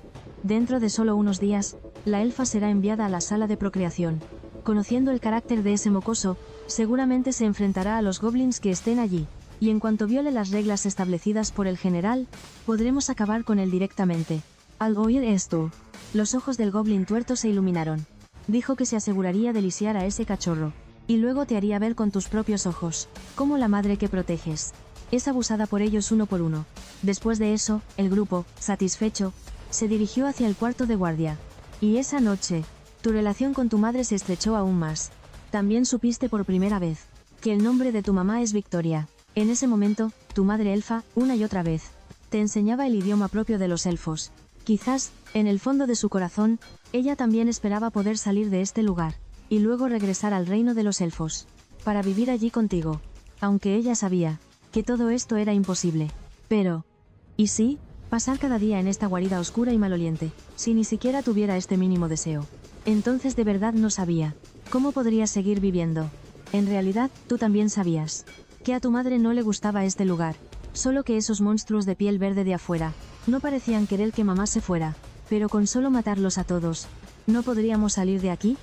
dentro de solo unos días, la elfa será enviada a la sala de procreación. Conociendo el carácter de ese mocoso, seguramente se enfrentará a los goblins que estén allí, y en cuanto viole las reglas establecidas por el general, podremos acabar con él directamente. Al oír esto, los ojos del goblin tuerto se iluminaron. Dijo que se aseguraría de lisiar a ese cachorro, y luego te haría ver con tus propios ojos cómo la madre que proteges es abusada por ellos uno por uno. Después de eso, el grupo, satisfecho, se dirigió hacia el cuarto de guardia. Y esa noche, tu relación con tu madre se estrechó aún más. También supiste por primera vez que el nombre de tu mamá es Victoria. En ese momento, tu madre elfa, una y otra vez, te enseñaba el idioma propio de los elfos. Quizás, en el fondo de su corazón, ella también esperaba poder salir de este lugar. y luego regresar al reino de los elfos, para vivir allí contigo. Aunque ella sabía que todo esto era imposible. Pero, ¿y sí? Pasar cada día en esta guarida oscura y maloliente, si ni siquiera tuviera este mínimo deseo. Entonces de verdad no sabía cómo podría seguir viviendo. En realidad, tú también sabías que a tu madre no le gustaba este lugar, solo que esos monstruos de piel verde de afuera no parecían querer que mamá se fuera, pero con solo matarlos a todos, ¿no podríamos salir de aquí?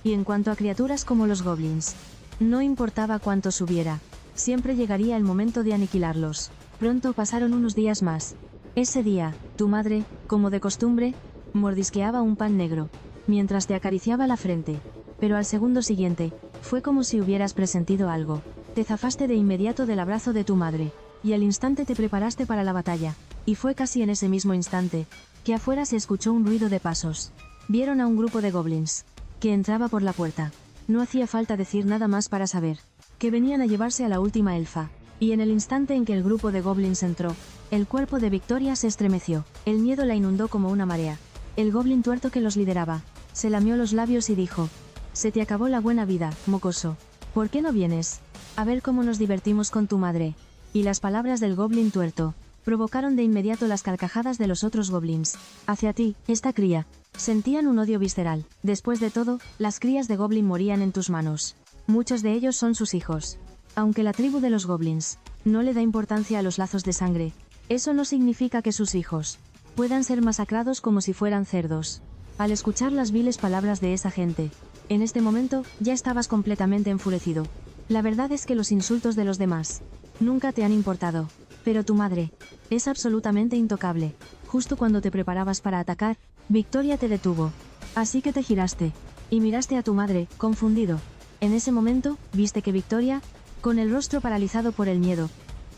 Y en cuanto a criaturas como los goblins, no importaba cuántos hubiera, siempre llegaría el momento de aniquilarlos. Pronto pasaron unos días más. Ese día, tu madre, como de costumbre, mordisqueaba un pan negro, mientras te acariciaba la frente. Pero al segundo siguiente, fue como si hubieras presentido algo. Te zafaste de inmediato del abrazo de tu madre, y al instante te preparaste para la batalla. Y fue casi en ese mismo instante, que afuera se escuchó un ruido de pasos. Vieron a un grupo de goblins, que entraba por la puerta. No hacía falta decir nada más para saber que venían a llevarse a la última elfa. Y en el instante en que el grupo de goblins entró, el cuerpo de Victoria se estremeció, el miedo la inundó como una marea. El goblin tuerto que los lideraba, se lamió los labios y dijo: «Se te acabó la buena vida, mocoso. ¿Por qué no vienes? A ver cómo nos divertimos con tu madre». Y las palabras del goblin tuerto provocaron de inmediato las carcajadas de los otros goblins. Hacia ti, esta cría. Sentían un odio visceral. Después de todo, las crías de goblin morían en tus manos. Muchos de ellos son sus hijos. Aunque la tribu de los goblins no le da importancia a los lazos de sangre, eso no significa que sus hijos puedan ser masacrados como si fueran cerdos. Al escuchar las viles palabras de esa gente, en este momento, ya estabas completamente enfurecido. La verdad es que los insultos de los demás nunca te han importado. Pero tu madre es absolutamente intocable. Justo cuando te preparabas para atacar, Victoria te detuvo. Así que te giraste y miraste a tu madre, confundido. En ese momento, viste que Victoria, con el rostro paralizado por el miedo,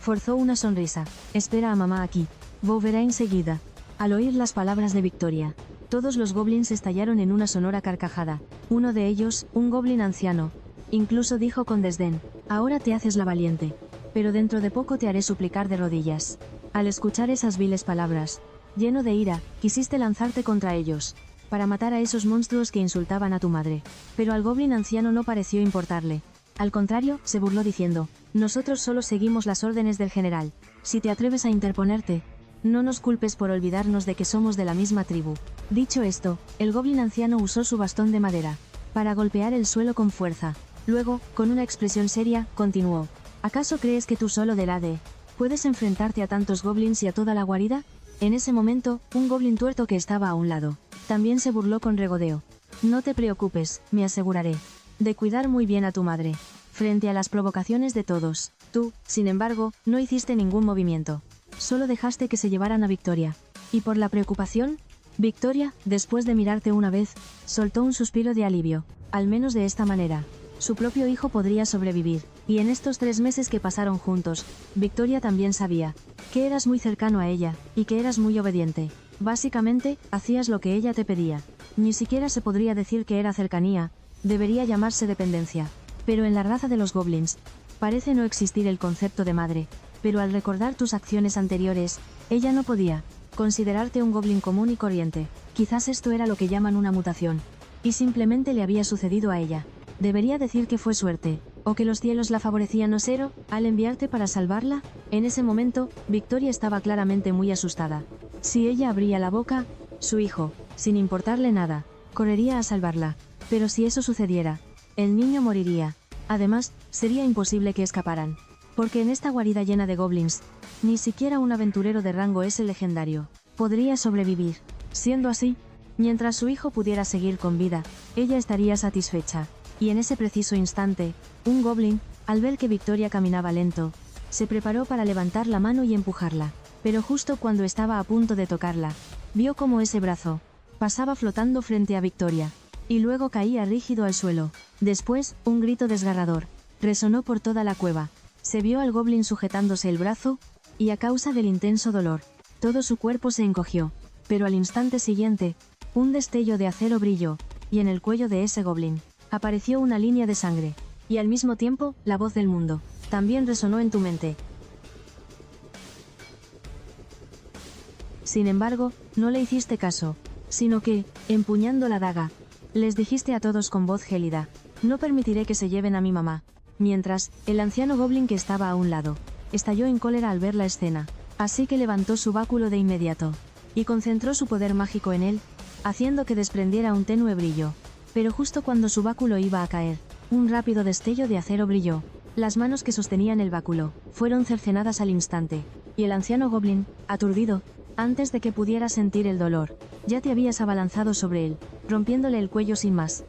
forzó una sonrisa. «Espera a mamá aquí. Volverá enseguida». Al oír las palabras de Victoria, todos los goblins estallaron en una sonora carcajada. Uno de ellos, un goblin anciano, incluso dijo con desdén: «Ahora te haces la valiente, pero dentro de poco te haré suplicar de rodillas». Al escuchar esas viles palabras, lleno de ira, quisiste lanzarte contra ellos, para matar a esos monstruos que insultaban a tu madre. Pero al goblin anciano no pareció importarle. Al contrario, se burló diciendo: «Nosotros solo seguimos las órdenes del general. Si te atreves a interponerte, no nos culpes por olvidarnos de que somos de la misma tribu». Dicho esto, el goblin anciano usó su bastón de madera para golpear el suelo con fuerza. Luego, con una expresión seria, continuó: «¿Acaso crees que tú solo del AD puedes enfrentarte a tantos goblins y a toda la guarida?». En ese momento, un goblin tuerto que estaba a un lado también se burló con regodeo: «No te preocupes, me aseguraré de cuidar muy bien a tu madre». Frente a las provocaciones de todos, tú, sin embargo, no hiciste ningún movimiento. Solo dejaste que se llevaran a Victoria. Y por la preocupación, Victoria, después de mirarte una vez, soltó un suspiro de alivio. Al menos de esta manera, su propio hijo podría sobrevivir. Y en estos 3 meses que pasaron juntos, Victoria también sabía que eras muy cercano a ella, y que eras muy obediente. Básicamente, hacías lo que ella te pedía. Ni siquiera se podría decir que era cercanía, debería llamarse dependencia. Pero en la raza de los goblins, parece no existir el concepto de madre. Pero al recordar tus acciones anteriores, ella no podía considerarte un goblin común y corriente. Quizás esto era lo que llaman una mutación. Y simplemente le había sucedido a ella. Debería decir que fue suerte, o que los cielos la favorecían, o cero, al enviarte para salvarla. En ese momento, Victoria estaba claramente muy asustada. Si ella abría la boca, su hijo, sin importarle nada, correría a salvarla. Pero si eso sucediera, el niño moriría. Además, sería imposible que escaparan. Porque en esta guarida llena de goblins, ni siquiera un aventurero de rango S legendario podría sobrevivir. Siendo así, mientras su hijo pudiera seguir con vida, ella estaría satisfecha. Y en ese preciso instante, un goblin, al ver que Victoria caminaba lento, se preparó para levantar la mano y empujarla. Pero justo cuando estaba a punto de tocarla, vio cómo ese brazo pasaba flotando frente a Victoria, y luego caía rígido al suelo. Después, un grito desgarrador resonó por toda la cueva. Se vio al goblin sujetándose el brazo, y a causa del intenso dolor, todo su cuerpo se encogió. Pero al instante siguiente, un destello de acero brilló, y en el cuello de ese goblin apareció una línea de sangre. Y al mismo tiempo, la voz del mundo también resonó en tu mente. Sin embargo, no le hiciste caso, sino que, empuñando la daga, Les dijiste a todos con voz gélida. No permitiré que se lleven a mi mamá. Mientras, el anciano goblin que estaba a un lado, estalló en cólera al ver la escena. Así que levantó su báculo de inmediato. Y concentró su poder mágico en él, haciendo que desprendiera un tenue brillo. Pero justo cuando su báculo iba a caer, un rápido destello de acero brilló. Las manos que sostenían el báculo, fueron cercenadas al instante. Y el anciano goblin, aturdido, antes de que pudiera sentir el dolor, ya te habías abalanzado sobre él, rompiéndole el cuello sin más.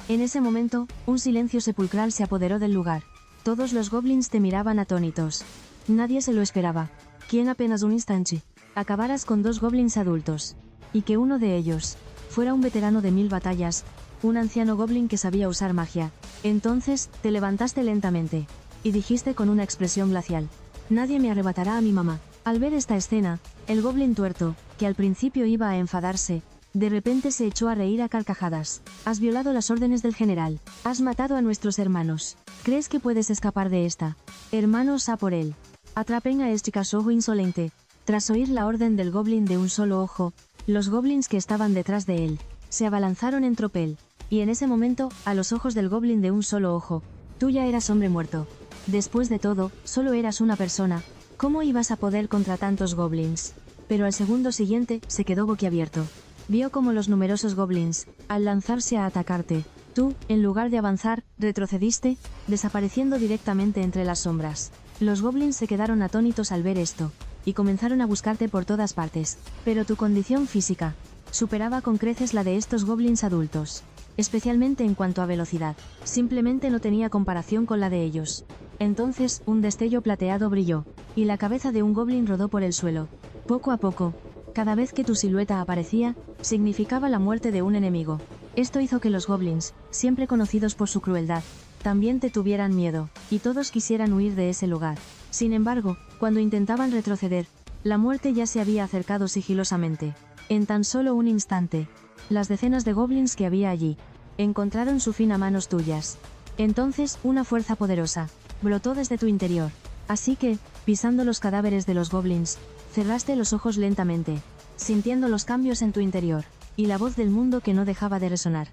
En ese momento, un silencio sepulcral se apoderó del lugar. Todos los goblins te miraban atónitos. Nadie se lo esperaba. Que en apenas un instante, acabaras con 2 goblins adultos. Y que uno de ellos fuera un veterano de 1000 batallas, un anciano goblin que sabía usar magia. Entonces, te levantaste lentamente. Y dijiste con una expresión glacial. Nadie me arrebatará a mi mamá. Al ver esta escena, el goblin tuerto, que al principio iba a enfadarse, de repente se echó a reír a carcajadas. Has violado las órdenes del general. Has matado a nuestros hermanos. ¿Crees que puedes escapar de esta? Hermanos, a por él. Atrapen a este cachorro insolente. Tras oír la orden del goblin de un solo ojo, los goblins que estaban detrás de él, se abalanzaron en tropel. Y en ese momento, a los ojos del goblin de un solo ojo, tú ya eras hombre muerto. Después de todo, solo eras una persona. ¿Cómo ibas a poder contra tantos goblins? Pero al segundo siguiente, se quedó boquiabierto. Vio como los numerosos goblins, al lanzarse a atacarte, tú, en lugar de avanzar, retrocediste, desapareciendo directamente entre las sombras. Los goblins se quedaron atónitos al ver esto, y comenzaron a buscarte por todas partes. Pero tu condición física superaba con creces la de estos goblins adultos. Especialmente en cuanto a velocidad. Simplemente no tenía comparación con la de ellos. Entonces, un destello plateado brilló, y la cabeza de un goblin rodó por el suelo. Poco a poco, cada vez que tu silueta aparecía, significaba la muerte de un enemigo. Esto hizo que los goblins, siempre conocidos por su crueldad, también te tuvieran miedo, y todos quisieran huir de ese lugar. Sin embargo, cuando intentaban retroceder, la muerte ya se había acercado sigilosamente. En tan solo un instante, las decenas de goblins que había allí, encontraron su fin a manos tuyas. Entonces, una fuerza poderosa brotó desde tu interior. Así que, pisando los cadáveres de los goblins, cerraste los ojos lentamente, sintiendo los cambios en tu interior, y la voz del mundo que no dejaba de resonar.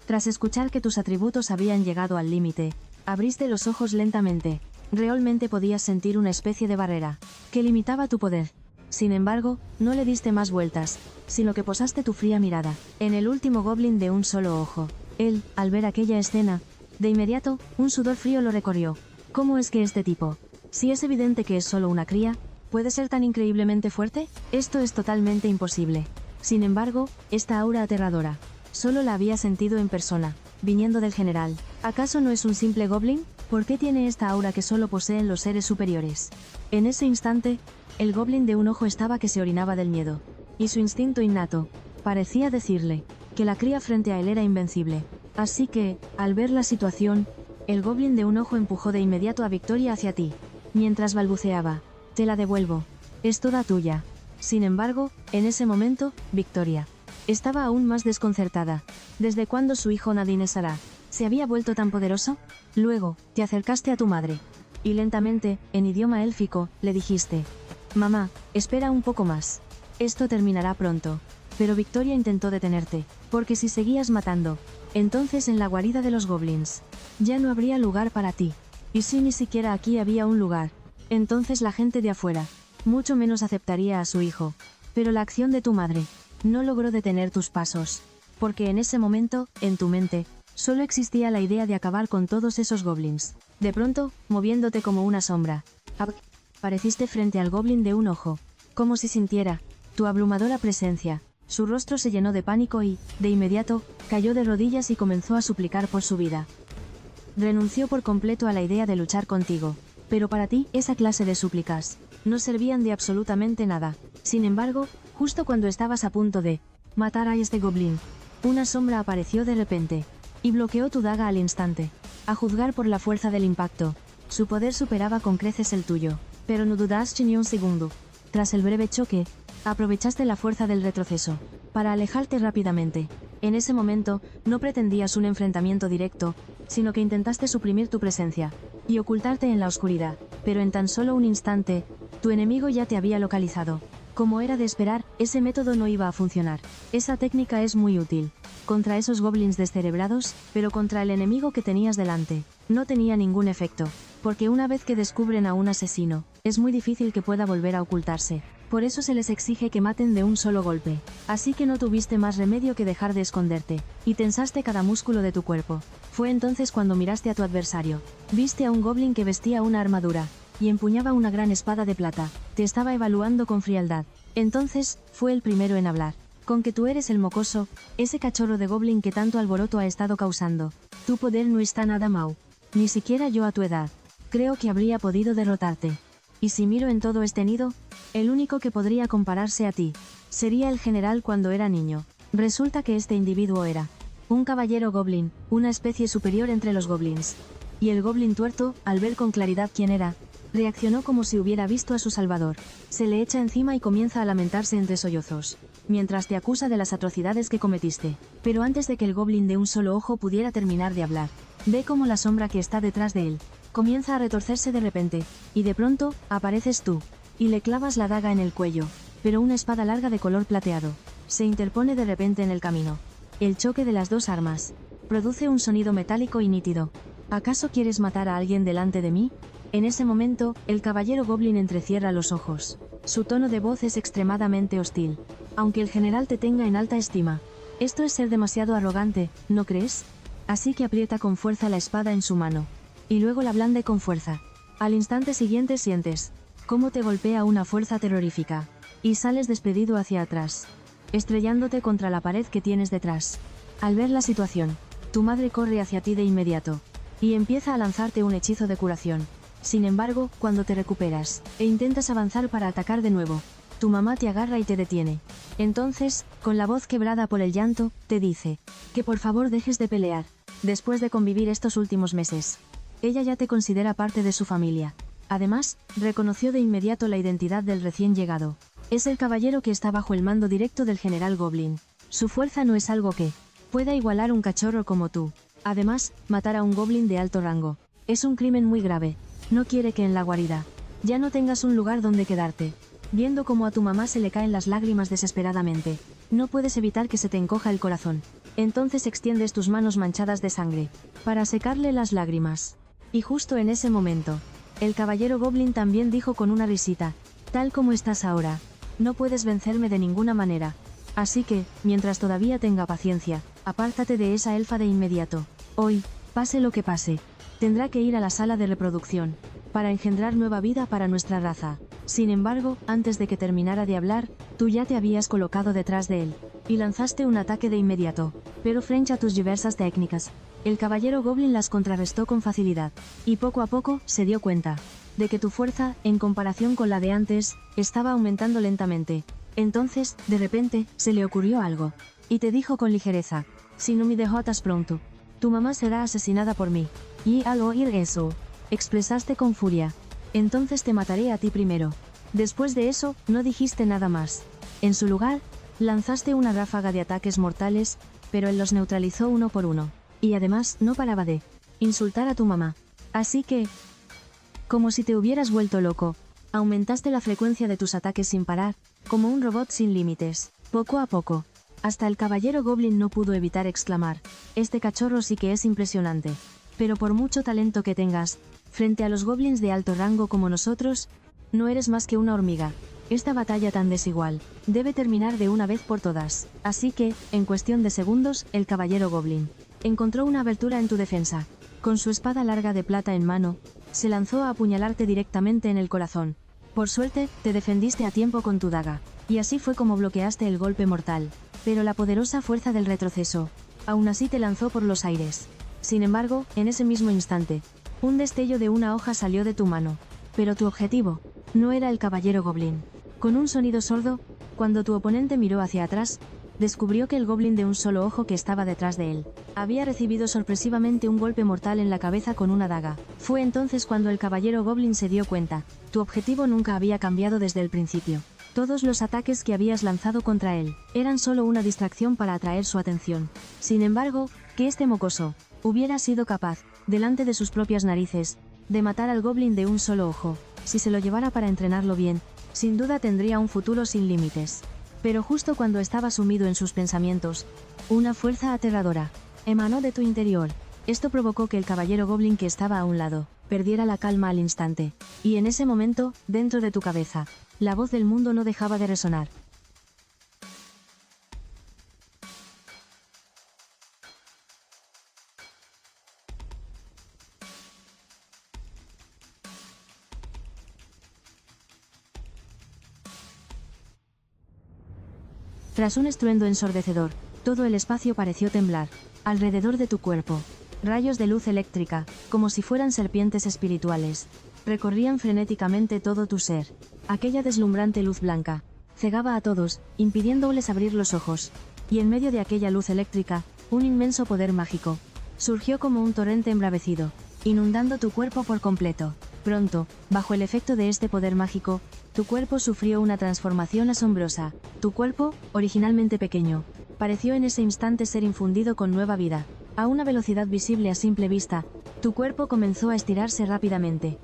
Tras escuchar que tus atributos habían llegado al límite, abriste los ojos lentamente. Realmente podías sentir una especie de barrera, que limitaba tu poder. Sin embargo, no le diste más vueltas, sino que posaste tu fría mirada en el último goblin de un solo ojo. Él, al ver aquella escena, de inmediato, un sudor frío lo recorrió. ¿Cómo es que este tipo, si es evidente que es solo una cría, puede ser tan increíblemente fuerte? Esto es totalmente imposible. Sin embargo, esta aura aterradora, solo la había sentido en persona, viniendo del general. ¿Acaso no es un simple goblin? ¿Por qué tiene esta aura que solo poseen los seres superiores? En ese instante, el goblin de un ojo estaba que se orinaba del miedo. Y su instinto innato parecía decirle que la cría frente a él era invencible. Así que, al ver la situación, el goblin de un ojo empujó de inmediato a Victoria hacia ti, mientras balbuceaba: te la devuelvo. Es toda tuya. Sin embargo, en ese momento, Victoria estaba aún más desconcertada. ¿Desde cuándo su hijo Nadine Sara se había vuelto tan poderoso? Luego, te acercaste a tu madre. Y lentamente, en idioma élfico, le dijiste: mamá, espera un poco más. Esto terminará pronto. Pero Victoria intentó detenerte, porque si seguías matando, entonces en la guarida de los goblins, ya no habría lugar para ti. Y si ni siquiera aquí había un lugar, entonces la gente de afuera, mucho menos aceptaría a su hijo. Pero la acción de tu madre no logró detener tus pasos, porque en ese momento, en tu mente, solo existía la idea de acabar con todos esos goblins. De pronto, moviéndote como una sombra, apareciste frente al goblin de un ojo, como si sintiera tu abrumadora presencia. Su rostro se llenó de pánico y, de inmediato, cayó de rodillas y comenzó a suplicar por su vida. Renunció por completo a la idea de luchar contigo. Pero para ti, esa clase de súplicas no servían de absolutamente nada. Sin embargo, justo cuando estabas a punto de matar a este goblin, una sombra apareció de repente y bloqueó tu daga al instante. A juzgar por la fuerza del impacto, su poder superaba con creces el tuyo. Pero no dudaste ni un segundo. Tras el breve choque, aprovechaste la fuerza del retroceso para alejarte rápidamente. En ese momento, no pretendías un enfrentamiento directo, sino que intentaste suprimir tu presencia y ocultarte en la oscuridad, pero en tan solo un instante, tu enemigo ya te había localizado. Como era de esperar, ese método no iba a funcionar. Esa técnica es muy útil contra esos goblins descerebrados, pero contra el enemigo que tenías delante, no tenía ningún efecto, porque una vez que descubren a un asesino, es muy difícil que pueda volver a ocultarse. Por eso se les exige que maten de un solo golpe. Así que no tuviste más remedio que dejar de esconderte, y tensaste cada músculo de tu cuerpo. Fue entonces cuando miraste a tu adversario. Viste a un goblin que vestía una armadura y empuñaba una gran espada de plata. Te estaba evaluando con frialdad. Entonces, fue el primero en hablar. Con que tú eres el mocoso, ese cachorro de goblin que tanto alboroto ha estado causando. Tu poder no está nada mau. Ni siquiera yo a tu edad. Creo que habría podido derrotarte. Y si miro en todo este nido, el único que podría compararse a ti sería el general cuando era niño. Resulta que este individuo era un caballero goblin, una especie superior entre los goblins. Y el goblin tuerto, al ver con claridad quién era, reaccionó como si hubiera visto a su salvador. Se le echa encima y comienza a lamentarse entre sollozos, mientras te acusa de las atrocidades que cometiste. Pero antes de que el goblin de un solo ojo pudiera terminar de hablar, ve como la sombra que está detrás de él comienza a retorcerse de repente, y de pronto, apareces tú, y le clavas la daga en el cuello, pero una espada larga de color plateado se interpone de repente en el camino. El choque de las dos armas produce un sonido metálico y nítido. ¿Acaso quieres matar a alguien delante de mí? En ese momento, el caballero goblin entrecierra los ojos. Su tono de voz es extremadamente hostil. Aunque el general te tenga en alta estima, esto es ser demasiado arrogante, ¿no crees? Así que aprieta con fuerza la espada en su mano. Y luego la blande con fuerza. Al instante siguiente sientes cómo te golpea una fuerza terrorífica. Y sales despedido hacia atrás, estrellándote contra la pared que tienes detrás. Al ver la situación, tu madre corre hacia ti de inmediato y empieza a lanzarte un hechizo de curación. Sin embargo, cuando te recuperas e intentas avanzar para atacar de nuevo, tu mamá te agarra y te detiene. Entonces, con la voz quebrada por el llanto, te dice que por favor dejes de pelear. Después de convivir estos últimos meses, ella ya te considera parte de su familia. Además, reconoció de inmediato la identidad del recién llegado. Es el caballero que está bajo el mando directo del general Goblin. Su fuerza no es algo que pueda igualar un cachorro como tú. Además, matar a un goblin de alto rango es un crimen muy grave. No quiere que en la guarida ya no tengas un lugar donde quedarte. Viendo cómo a tu mamá se le caen las lágrimas desesperadamente, no puedes evitar que se te encoja el corazón. Entonces extiendes tus manos manchadas de sangre para secarle las lágrimas. Y justo en ese momento, el caballero goblin también dijo con una risita: tal como estás ahora, no puedes vencerme de ninguna manera. Así que, mientras todavía tenga paciencia, apártate de esa elfa de inmediato. Hoy, pase lo que pase, tendrá que ir a la sala de reproducción para engendrar nueva vida para nuestra raza. Sin embargo, antes de que terminara de hablar, tú ya te habías colocado detrás de él y lanzaste un ataque de inmediato. Pero frente a tus diversas técnicas, el caballero goblin las contrarrestó con facilidad, y poco a poco se dio cuenta de que tu fuerza, en comparación con la de antes, estaba aumentando lentamente. Entonces, de repente, se le ocurrió algo, y te dijo con ligereza: si no me dejas pronto, tu mamá será asesinada por mí. Y al oír eso, expresaste con furia: entonces te mataré a ti primero. Después de eso, no dijiste nada más. En su lugar, lanzaste una ráfaga de ataques mortales, pero él los neutralizó uno por uno. Y además, no paraba de insultar a tu mamá. Así que, como si te hubieras vuelto loco, aumentaste la frecuencia de tus ataques sin parar, como un robot sin límites. Poco a poco, hasta el caballero goblin no pudo evitar exclamar: este cachorro sí que es impresionante. Pero por mucho talento que tengas, frente a los goblins de alto rango como nosotros, no eres más que una hormiga. Esta batalla tan desigual debe terminar de una vez por todas. Así que, en cuestión de segundos, el caballero goblin encontró una abertura en tu defensa. Con su espada larga de plata en mano, se lanzó a apuñalarte directamente en el corazón. Por suerte, te defendiste a tiempo con tu daga, y así fue como bloqueaste el golpe mortal. Pero la poderosa fuerza del retroceso, aún así te lanzó por los aires. Sin embargo, en ese mismo instante, un destello de una hoja salió de tu mano. Pero tu objetivo no era el caballero goblin. Con un sonido sordo, cuando tu oponente miró hacia atrás, descubrió que el goblin de un solo ojo que estaba detrás de él había recibido sorpresivamente un golpe mortal en la cabeza con una daga. Fue entonces cuando el caballero goblin se dio cuenta: tu objetivo nunca había cambiado desde el principio. Todos los ataques que habías lanzado contra él eran solo una distracción para atraer su atención. Sin embargo, que este mocoso hubiera sido capaz, delante de sus propias narices, de matar al goblin de un solo ojo, si se lo llevara para entrenarlo bien, sin duda tendría un futuro sin límites. Pero justo cuando estaba sumido en sus pensamientos, una fuerza aterradora emanó de tu interior. Esto provocó que el caballero goblin que estaba a un lado perdiera la calma al instante, y en ese momento, dentro de tu cabeza, la voz del mundo no dejaba de resonar. Tras un estruendo ensordecedor, todo el espacio pareció temblar alrededor de tu cuerpo. Rayos de luz eléctrica, como si fueran serpientes espirituales, recorrían frenéticamente todo tu ser. Aquella deslumbrante luz blanca cegaba a todos, impidiéndoles abrir los ojos. Y en medio de aquella luz eléctrica, un inmenso poder mágico surgió como un torrente embravecido, inundando tu cuerpo por completo. Pronto, bajo el efecto de este poder mágico, tu cuerpo sufrió una transformación asombrosa. Tu cuerpo, originalmente pequeño, pareció en ese instante ser infundido con nueva vida. A una velocidad visible a simple vista, tu cuerpo comenzó a estirarse rápidamente.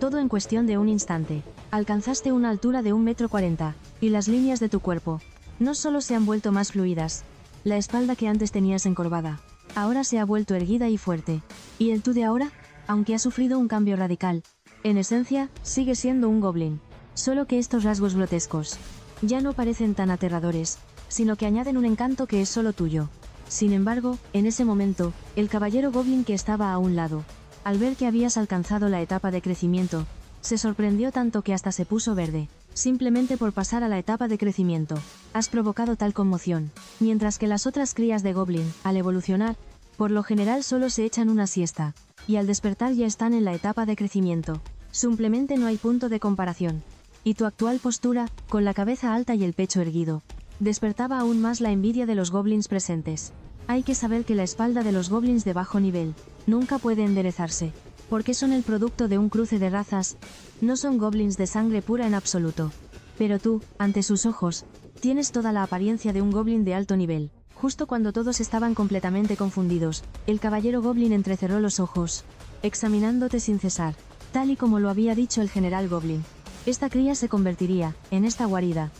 Todo en cuestión de un instante. Alcanzaste una altura de 1,40 m, y las líneas de tu cuerpo no solo se han vuelto más fluidas. La espalda que antes tenías encorvada ahora se ha vuelto erguida y fuerte. Y el tú de ahora, aunque ha sufrido un cambio radical, en esencia, sigue siendo un goblin. Solo que estos rasgos grotescos ya no parecen tan aterradores, sino que añaden un encanto que es solo tuyo. Sin embargo, en ese momento, el caballero goblin que estaba a un lado, al ver que habías alcanzado la etapa de crecimiento, se sorprendió tanto que hasta se puso verde. Simplemente por pasar a la etapa de crecimiento, has provocado tal conmoción, mientras que las otras crías de goblin, al evolucionar, por lo general solo se echan una siesta, y al despertar ya están en la etapa de crecimiento. Simplemente no hay punto de comparación. Y tu actual postura, con la cabeza alta y el pecho erguido, despertaba aún más la envidia de los goblins presentes. Hay que saber que la espalda de los goblins de bajo nivel nunca puede enderezarse, porque son el producto de un cruce de razas, no son goblins de sangre pura en absoluto. Pero tú, ante sus ojos, tienes toda la apariencia de un goblin de alto nivel. Justo cuando todos estaban completamente confundidos, el caballero goblin entrecerró los ojos, examinándote sin cesar, tal y como lo había dicho el general goblin. Esta cría se convertiría, en esta guarida,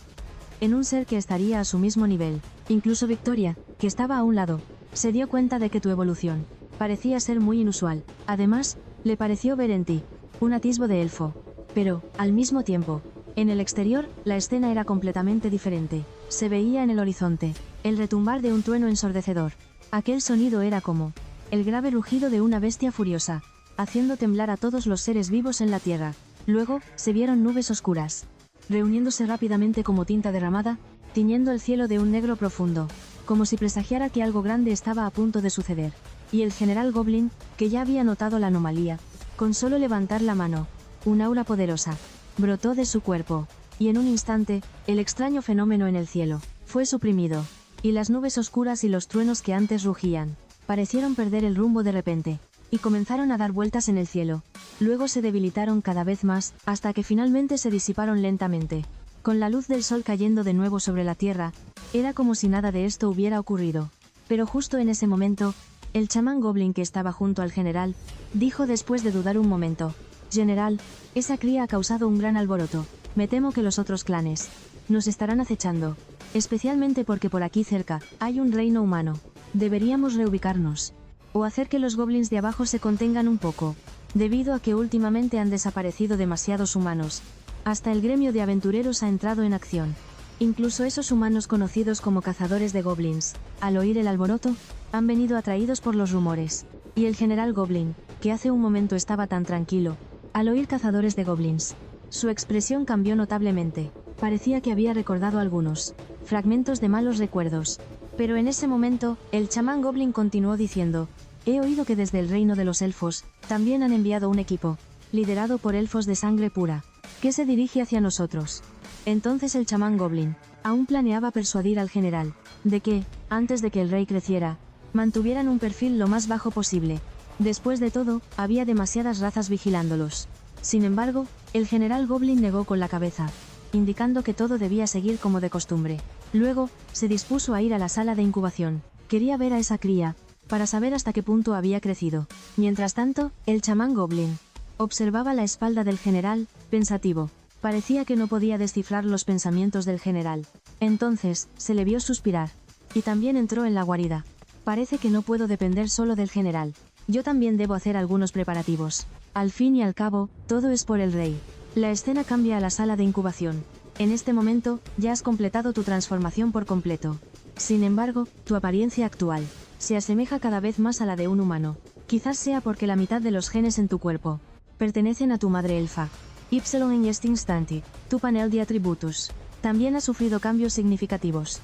en un ser que estaría a su mismo nivel. Incluso Victoria, que estaba a un lado, se dio cuenta de que tu evolución parecía ser muy inusual. Además, le pareció ver en ti un atisbo de elfo. Pero, al mismo tiempo, en el exterior, la escena era completamente diferente. Se veía en el horizonte el retumbar de un trueno ensordecedor. Aquel sonido era como el grave rugido de una bestia furiosa, haciendo temblar a todos los seres vivos en la tierra. Luego, se vieron nubes oscuras, reuniéndose rápidamente como tinta derramada, tiñendo el cielo de un negro profundo, como si presagiara que algo grande estaba a punto de suceder. Y el general goblin, que ya había notado la anomalía, con solo levantar la mano, un aura poderosa brotó de su cuerpo, y en un instante, el extraño fenómeno en el cielo fue suprimido, y las nubes oscuras y los truenos que antes rugían parecieron perder el rumbo de repente, y comenzaron a dar vueltas en el cielo. Luego se debilitaron cada vez más, hasta que finalmente se disiparon lentamente. Con la luz del sol cayendo de nuevo sobre la tierra, era como si nada de esto hubiera ocurrido. Pero justo en ese momento, el chamán goblin que estaba junto al general, dijo después de dudar un momento: «General, esa cría ha causado un gran alboroto. Me temo que los otros clanes nos estarán acechando, especialmente porque por aquí cerca hay un reino humano. Deberíamos reubicarnos, o hacer que los goblins de abajo se contengan un poco, debido a que últimamente han desaparecido demasiados humanos. Hasta el gremio de aventureros ha entrado en acción. Incluso esos humanos conocidos como cazadores de goblins, al oír el alboroto, han venido atraídos por los rumores». Y el general goblin, que hace un momento estaba tan tranquilo, al oír cazadores de goblins, su expresión cambió notablemente. Parecía que había recordado algunos fragmentos de malos recuerdos. Pero en ese momento, el chamán goblin continuó diciendo: «He oído que desde el reino de los elfos, también han enviado un equipo, liderado por elfos de sangre pura, que se dirige hacia nosotros». Entonces el chamán goblin aún planeaba persuadir al general de que, antes de que el rey creciera, mantuvieran un perfil lo más bajo posible. Después de todo, había demasiadas razas vigilándolos. Sin embargo, el general Goblin negó con la cabeza, indicando que todo debía seguir como de costumbre. Luego, se dispuso a ir a la sala de incubación. Quería ver a esa cría, para saber hasta qué punto había crecido. Mientras tanto, el chamán Goblin observaba la espalda del general, pensativo. Parecía que no podía descifrar los pensamientos del general. Entonces, se le vio suspirar. Y también entró en la guarida. Parece que no puedo depender solo del general. Yo también debo hacer algunos preparativos. Al fin y al cabo, todo es por el rey. La escena cambia a la sala de incubación. En este momento, ya has completado tu transformación por completo. Sin embargo, tu apariencia actual se asemeja cada vez más a la de un humano. Quizás sea porque la mitad de los genes en tu cuerpo pertenecen a tu madre elfa. Y en este instante, tu panel de atributos también ha sufrido cambios significativos.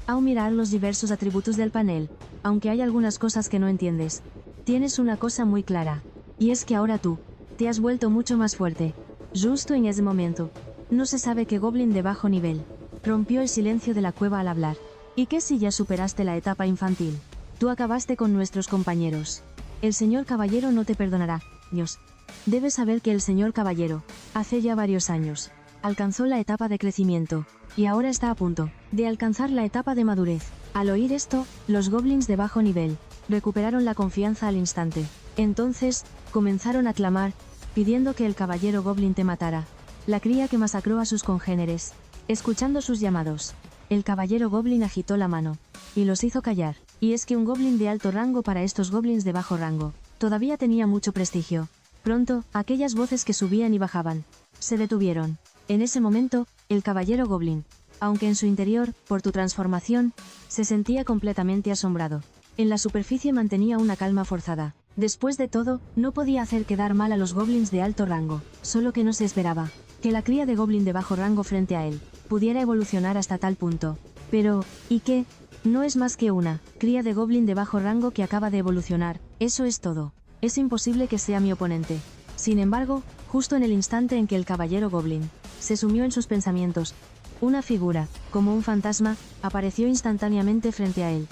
Al mirar los diversos atributos del panel, aunque hay algunas cosas que no entiendes, tienes una cosa muy clara. Y es que ahora tú te has vuelto mucho más fuerte. Justo en ese momento, no se sabe qué goblin de bajo nivel rompió el silencio de la cueva al hablar. ¿Y qué si ya superaste la etapa infantil? Tú acabaste con nuestros compañeros. El señor caballero no te perdonará, Dios. Debes saber que el señor caballero, hace ya varios años, alcanzó la etapa de crecimiento, y ahora está a punto de alcanzar la etapa de madurez. Al oír esto, los goblins de bajo nivel recuperaron la confianza al instante. Entonces, comenzaron a clamar, pidiendo que el caballero goblin te matara. La cría que masacró a sus congéneres. Escuchando sus llamados, el caballero goblin agitó la mano y los hizo callar. Y es que un goblin de alto rango para estos goblins de bajo rango todavía tenía mucho prestigio. Pronto, aquellas voces que subían y bajaban se detuvieron. En ese momento, el caballero goblin, aunque en su interior, por tu transformación, se sentía completamente asombrado. En la superficie mantenía una calma forzada. Después de todo, no podía hacer quedar mal a los goblins de alto rango, solo que no se esperaba que la cría de goblin de bajo rango frente a él pudiera evolucionar hasta tal punto. Pero, ¿y qué? No es más que una cría de goblin de bajo rango que acaba de evolucionar, eso es todo. Es imposible que sea mi oponente. Sin embargo, justo en el instante en que el caballero goblin se sumió en sus pensamientos, una figura, como un fantasma, apareció instantáneamente frente a él.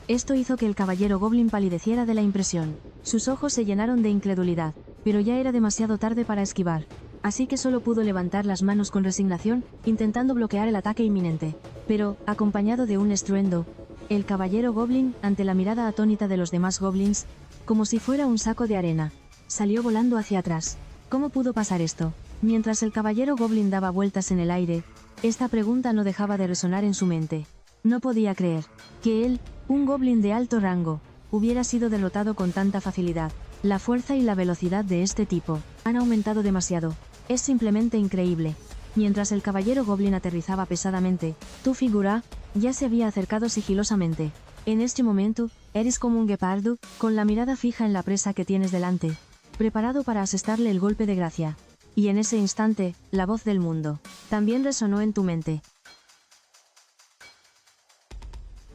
Esto hizo que el caballero goblin palideciera de la impresión. Sus ojos se llenaron de incredulidad, pero ya era demasiado tarde para esquivar. Así que solo pudo levantar las manos con resignación, intentando bloquear el ataque inminente. Pero, acompañado de un estruendo, el caballero goblin, ante la mirada atónita de los demás goblins, como si fuera un saco de arena, salió volando hacia atrás. ¿Cómo pudo pasar esto? Mientras el caballero goblin daba vueltas en el aire, esta pregunta no dejaba de resonar en su mente. No podía creer que él, un goblin de alto rango, hubiera sido derrotado con tanta facilidad. La fuerza y la velocidad de este tipo han aumentado demasiado. Es simplemente increíble. Mientras el caballero goblin aterrizaba pesadamente, tu figura ya se había acercado sigilosamente. En este momento, eres como un guepardo, con la mirada fija en la presa que tienes delante, preparado para asestarle el golpe de gracia. Y en ese instante, la voz del mundo también resonó en tu mente.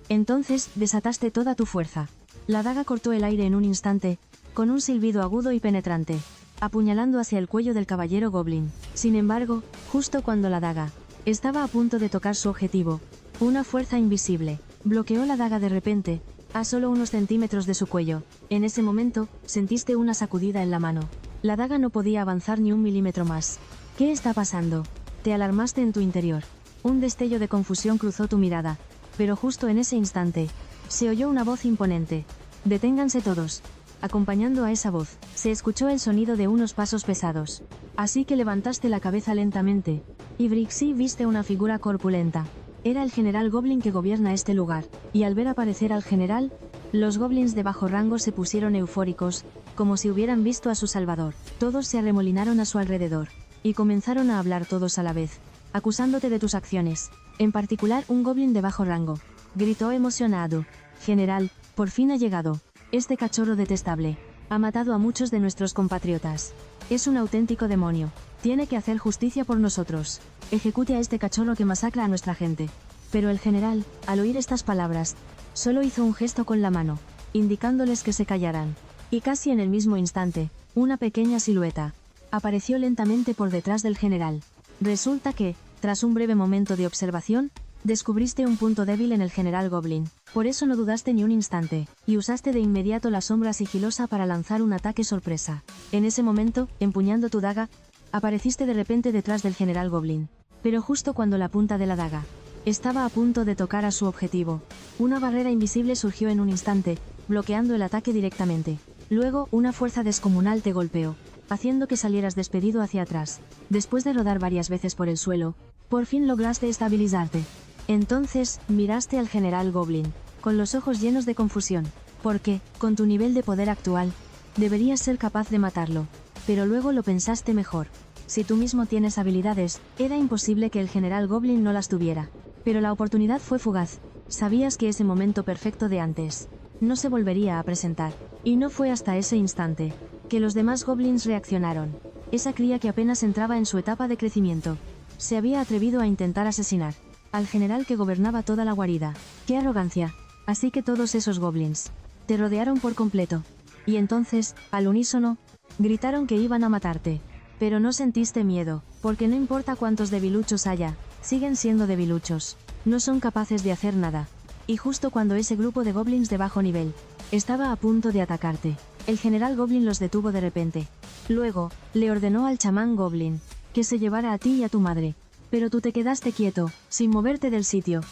Entonces, desataste toda tu fuerza. La daga cortó el aire en un instante, con un silbido agudo y penetrante, apuñalando hacia el cuello del caballero goblin. Sin embargo, justo cuando la daga estaba a punto de tocar su objetivo, una fuerza invisible bloqueó la daga de repente, a solo unos centímetros de su cuello. En ese momento, sentiste una sacudida en la mano. La daga no podía avanzar ni un milímetro más. ¿Qué está pasando? Te alarmaste en tu interior. Un destello de confusión cruzó tu mirada, pero justo en ese instante, se oyó una voz imponente. «Deténganse todos». Acompañando a esa voz, se escuchó el sonido de unos pasos pesados. Así que levantaste la cabeza lentamente, y Brixie viste una figura corpulenta. Era el general goblin que gobierna este lugar, y al ver aparecer al general, los goblins de bajo rango se pusieron eufóricos, como si hubieran visto a su salvador. Todos se arremolinaron a su alrededor, y comenzaron a hablar todos a la vez, acusándote de tus acciones. En particular un goblin de bajo rango gritó emocionado: «General, por fin ha llegado. Este cachorro detestable ha matado a muchos de nuestros compatriotas. Es un auténtico demonio. Tiene que hacer justicia por nosotros. Ejecute a este cachorro que masacra a nuestra gente». Pero el general, al oír estas palabras, solo hizo un gesto con la mano, indicándoles que se callaran. Y casi en el mismo instante, una pequeña silueta apareció lentamente por detrás del general. Resulta que, tras un breve momento de observación, descubriste un punto débil en el general Goblin. Por eso no dudaste ni un instante, y usaste de inmediato la sombra sigilosa para lanzar un ataque sorpresa. En ese momento, empuñando tu daga, apareciste de repente detrás del general Goblin. Pero justo cuando la punta de la daga estaba a punto de tocar a su objetivo, una barrera invisible surgió en un instante, bloqueando el ataque directamente. Luego, una fuerza descomunal te golpeó, haciendo que salieras despedido hacia atrás. Después de rodar varias veces por el suelo, por fin lograste estabilizarte. Entonces, miraste al general Goblin, con los ojos llenos de confusión, porque, con tu nivel de poder actual, deberías ser capaz de matarlo. Pero luego lo pensaste mejor. Si tú mismo tienes habilidades, era imposible que el general Goblin no las tuviera. Pero la oportunidad fue fugaz. Sabías que ese momento perfecto de antes no se volvería a presentar. Y no fue hasta ese instante que los demás goblins reaccionaron. Esa cría que apenas entraba en su etapa de crecimiento se había atrevido a intentar asesinar al general que gobernaba toda la guarida. ¡Qué arrogancia! Así que todos esos goblins te rodearon por completo. Y entonces, al unísono, gritaron que iban a matarte. Pero no sentiste miedo, porque no importa cuántos debiluchos haya, siguen siendo debiluchos. No son capaces de hacer nada. Y justo cuando ese grupo de goblins de bajo nivel estaba a punto de atacarte, el general Goblin los detuvo de repente. Luego, le ordenó al chamán Goblin que se llevara a ti y a tu madre. Pero tú te quedaste quieto, sin moverte del sitio.